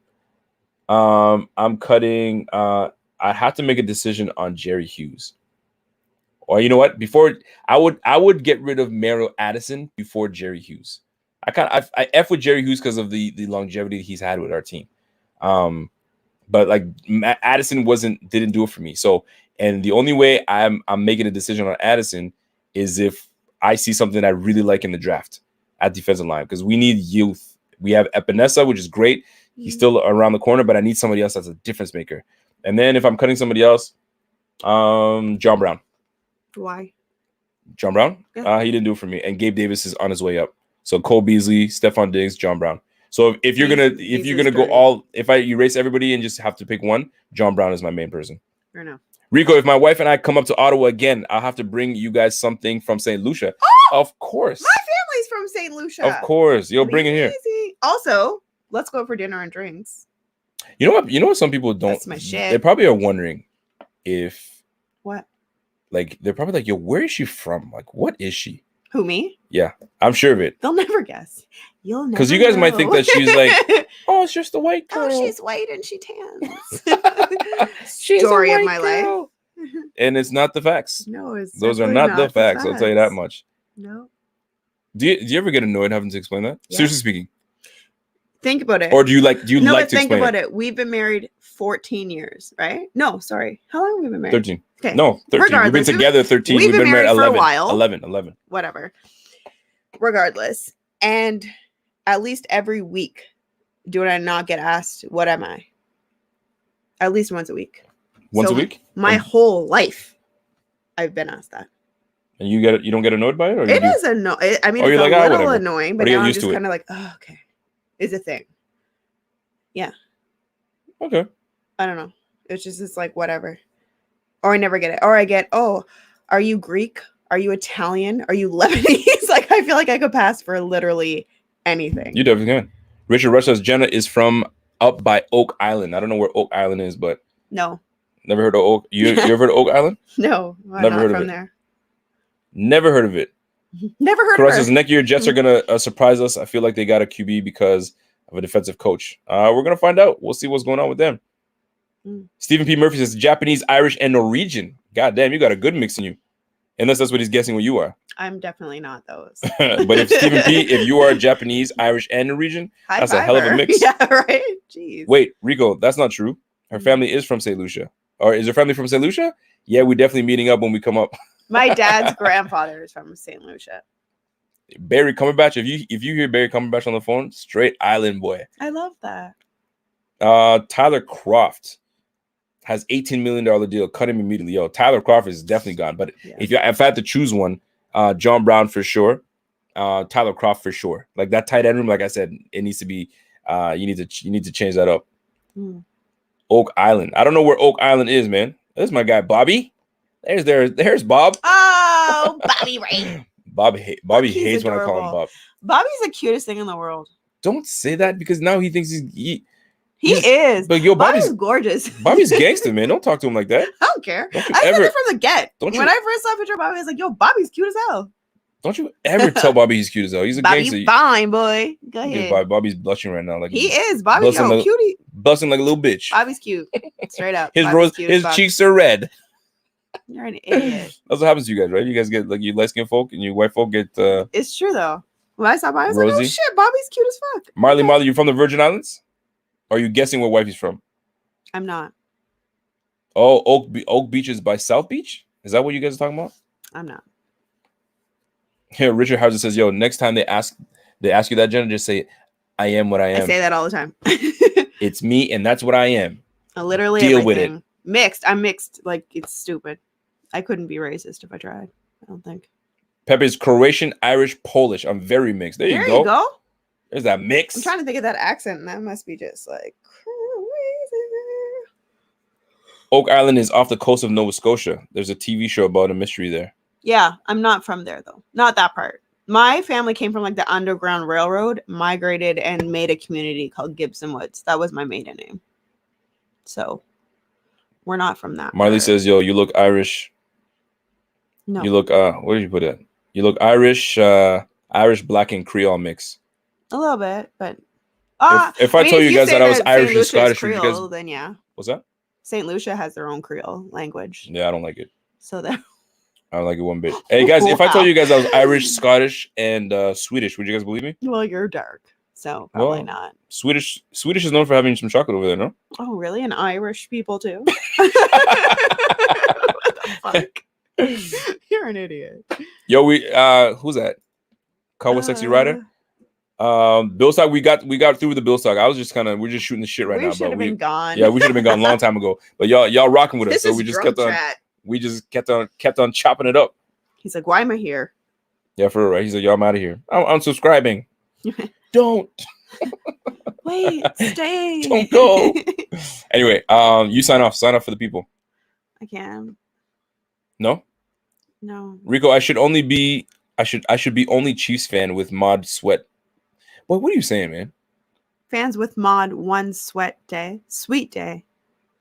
I'm cutting. I have to make a decision on Jerry Hughes. Or you know what? Before I would get rid of Mario Addison before Jerry Hughes. I F with Jerry Hughes because of the longevity he's had with our team. But like Addison didn't do it for me. So, and the only way I'm making a decision on Addison is if I see something I really like in the draft at defensive line, because we need youth. We have Epinesa, which is great. He's still around the corner, but I need somebody else that's a difference maker. And then if I'm cutting somebody else, John Brown. Why? John Brown? Yeah. He didn't do it for me. And Gabe Davis is on his way up. So Cole Beasley, Stephon Diggs, John Brown. So if you're gonna go all, if I erase everybody and just have to pick one, John Brown is my main person. Fair enough. Rico, if my wife and I come up to Ottawa again, I'll have to bring you guys something from St. Lucia. Oh, of course. My family's from St. Lucia. Of course. You'll bring it here. Also, let's go for dinner and drinks. You know what some people don't. That's my shit. They probably are wondering if what? Like they're probably like, yo, where is she from? Like, what is she? Who, me? Yeah, I'm sure of it. They'll never guess. You'll never because you guys might think that she's like, oh, it's just a white girl. Oh, she's white and she tans. She's story of my life. And it's not the facts. No, those are not the facts. I'll tell you that much. No. Do you ever get annoyed having to explain that? Yeah. Seriously speaking. Think about it. Or do you like to explain think about it? We've been married 14 years, right? No, sorry. How long have we been married? 13. Okay. No, 13. Regardless, we've been together 13. We've been married 11, for a while. 11. Whatever. Regardless. And at least every week, do I not get asked, what am I? At least once a week. Once a week? My whole life, I've been asked that. And you don't get annoyed by it? Or it is annoying. I mean, it's like, a little annoying, but now I'm just kind of like, oh, okay. It's a thing. Yeah. Okay. I don't know. It's like, whatever. Or I never get it. Or I get, oh, are you Greek? Are you Italian? Are you Lebanese? Like, I feel like I could pass for literally anything. You definitely can. Richard Rush says Jenna is from up by Oak Island. I don't know where Oak Island is, but no. Never heard of Oak. You ever heard of Oak Island? No, never heard of it. There. Never heard of it. Never heard of it. Says next year Jets are gonna surprise us. I feel like they got a QB because of a defensive coach. We're gonna find out. We'll see what's going on with them. Stephen P. Murphy says Japanese, Irish, and Norwegian. God damn, you got a good mix in you. Unless that's what he's guessing what you are. I'm definitely not those. But if Stephen P., if you are Japanese, Irish, and Norwegian, that's a hell of a mix. Yeah, right. Jeez. Wait, Rico, that's not true. Her family is from St. Lucia. Or is her family from St. Lucia? Yeah, we're definitely meeting up when we come up. My dad's grandfather is from St. Lucia. Barry Cumberbatch. If you hear Barry Cumberbatch on the phone, straight island boy. I love that. Tyler Croft has $18 million deal. Cut him immediately. Yo, Tyler Croft is definitely gone. But if I had to choose one, John Brown for sure. Tyler Croft for sure. Like that tight end room, like I said, it needs to be. You need to change that up. Oak Island. I don't know where Oak Island is, man. There's my guy Bobby. There's Bob. Oh, Bobby Ray. Bobby He's hates when I call him adorable. Bob. Bobby's the cutest thing in the world. Don't say that because now he thinks He is. But yo, Bobby's gorgeous. Bobby's gangster, man. Don't talk to him like that. I don't care. Don't you I said ever- it from the get. don't you- When I first saw a picture of Bobby, I was like, yo, Bobby's cute as hell. Don't you ever tell Bobby he's cute as hell. He's a Bobby's gangster. fine, boy. Go Look at ahead. Bobby's blushing right now. Like He is. Bobby's busting like, cutie. busting like a little bitch. Bobby's cute. Straight up. His Bobby's cute as fuck. cheeks are red. You're an idiot. That's what happens to you guys, right? You guys get like you light skinned folk and you white folk get It's true though. When I saw Bobby, I was like, oh Rosie? shit, Bobby's cute as fuck. Marley, you from the Virgin Islands? Or are you guessing what wife he's from? I'm not. Oh, Oak Beach is by South Beach? Is that what you guys are talking about? I'm not. Here, Richard Hauser says, yo, next time they ask you that, Jenna, just say, I am what I am. I say that all the time. It's me, and that's what I am. Literally Deal everything. with it. Mixed. I'm mixed. Like, it's stupid. I couldn't be racist if I tried. I don't think. Pepe's Croatian, Irish, Polish. I'm very mixed. There you go. There's that mix. I'm trying to think of that accent, and that must be just like crazy. Oak Island is off the coast of Nova Scotia. There's a TV show about a mystery there. Yeah, I'm not from there though. Not that part. My family came from like the Underground Railroad, migrated and made a community called Gibson Woods. That was my maiden name. So we're not from that. Marley part. says, yo, you look Irish. No. You look where did you put it? You look Irish, Irish, black, and Creole mix. A little bit, but If I told you guys say that I was St. Irish and Lucia's Scottish, would you Creole, guys then yeah. what's that? St. Lucia has their own Creole language. Yeah, I don't like it. So that I don't like it one bit. Hey guys, if I told Wow. you guys I was Irish, Scottish, and Swedish, would you guys believe me? well, you're dark. So probably Well, not. Swedish is known for having some chocolate over there, no? Oh, really? And Irish people too? What the fuck? You're an idiot. Yo, we who's that? Call with Sexy Rider. Bill Stock, we got through with the Bill Stock. We're just shooting the shit right we now, should but have been gone. yeah, we should have been gone a long time ago. But y'all rocking with us, This so is we just drunk kept on chat. kept on chopping it up. He's like, why am I here? Yeah, for real, right? He's like, yo, I'm out of here. I'm unsubscribing. Don't Wait, stay. Don't go. Anyway, you sign off for the people. I can. No, No. Rico, I should be only Chiefs fan with Mod Sweat. Boy, what are you saying, man? Fans with mod one sweat day. Sweet day.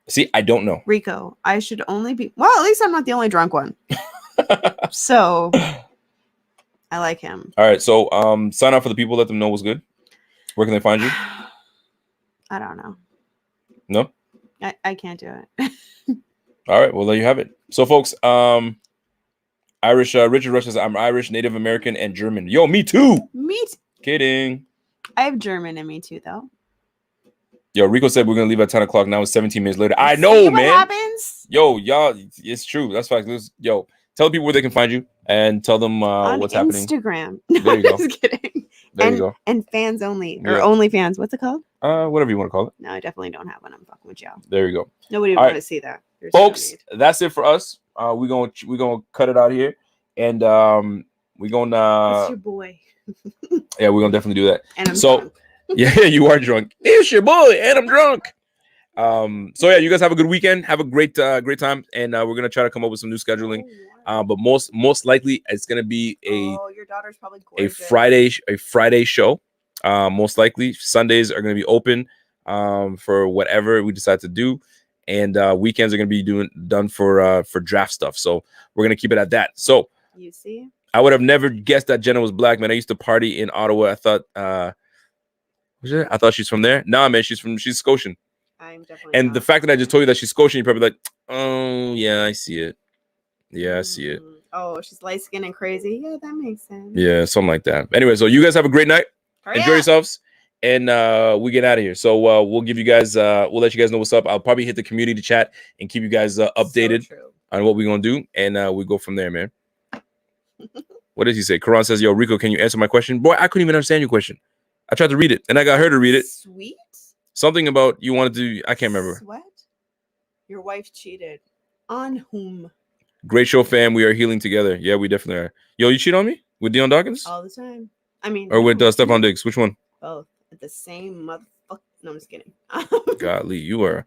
See, I don't know. Rico, I should only be well, at least I'm not the only drunk one. So I like him. All right, so sign off for the people. Let them know what's good. Where can they find you? I don't know. No. I can't do it. All right, well there you have it. So, folks, Irish. Richard Rush says I'm Irish, Native American, and German. Yo, me too. Kidding. I have German in me too, though. Yo, Rico said we're gonna leave at 10 o'clock. Now it's 17 minutes later. I See know, what man. happens? Yo, y'all, it's true. That's fine. Yo, tell people where they can find you and tell them On what's happening. Instagram. There you go. Just kidding. There you go. And fans only or Yeah. only fans. What's it called? Whatever you want to call it. No, I definitely don't have one. I'm fucking with y'all. There you go. Nobody would All want right. to see that. There's no Folks, need. that's it for us. We're gonna cut it out here, and we're It's gonna your boy. yeah, we're gonna definitely do that. And I'm So- drunk. Yeah, you are drunk. It's your boy, and I'm drunk. So yeah, you guys have a good weekend. Have a great time, and we're gonna try to come up with some new scheduling. But most likely it's gonna be Oh, your daughter's probably a gorgeous. Friday show. Most likely Sundays are gonna be open for whatever we decide to do, and weekends are gonna be done for draft stuff. So we're gonna keep it at that. So You see? I would have never guessed that Jenna was black, man. I used to party in Ottawa. I thought she's from there. Nah, man, she's Scotian. I'm definitely And not. the fact that I just told you that she's Scotian, you're probably like, oh yeah, I see it. Yeah, I see it. Oh, she's light skinned and crazy. Yeah, that makes sense. Yeah, something like that. Anyway, so you guys have a great night. Hurry Enjoy up. yourselves. And we get out of here. So we'll give you guys we'll let you guys know what's up. I'll probably hit the community chat and keep you guys updated So true. on what we're gonna do. And we go from there, man. What did he say? Karan says, yo, Rico, can you answer my question? Boy, I couldn't even understand your question. I tried to read it and I got her to read it. Sweet. Something about you wanted to, I can't remember. Sweat. Your wife cheated. On whom? Great show, fam. We are healing together. Yeah, we definitely are. Yo, you cheat on me with Dion Dawkins All the time. I mean, or with no, Stephon Diggs? Which one? both at the same motherfucker. No, I'm just kidding. Golly, you are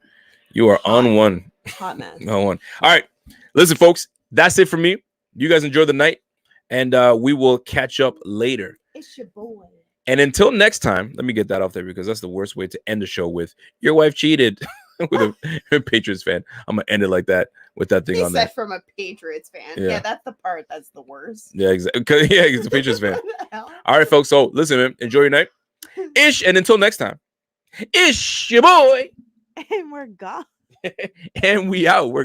on one. Hot mess. On one. All right, listen, folks. That's it for me. You guys enjoy the night. And we will catch up later. It's your boy. And until next time, let me get that off there because that's the worst way to end the show with your wife cheated with a Patriots fan. I'm going to end it like that with that thing He on said there. from a Patriots fan. Yeah. Yeah, that's the part that's the worst. Yeah, exactly. Yeah, he's a Patriots fan. What the hell? All right, folks. So listen, man, enjoy your night. Ish. And until next time, ish your boy. And we're gone. And we out. We're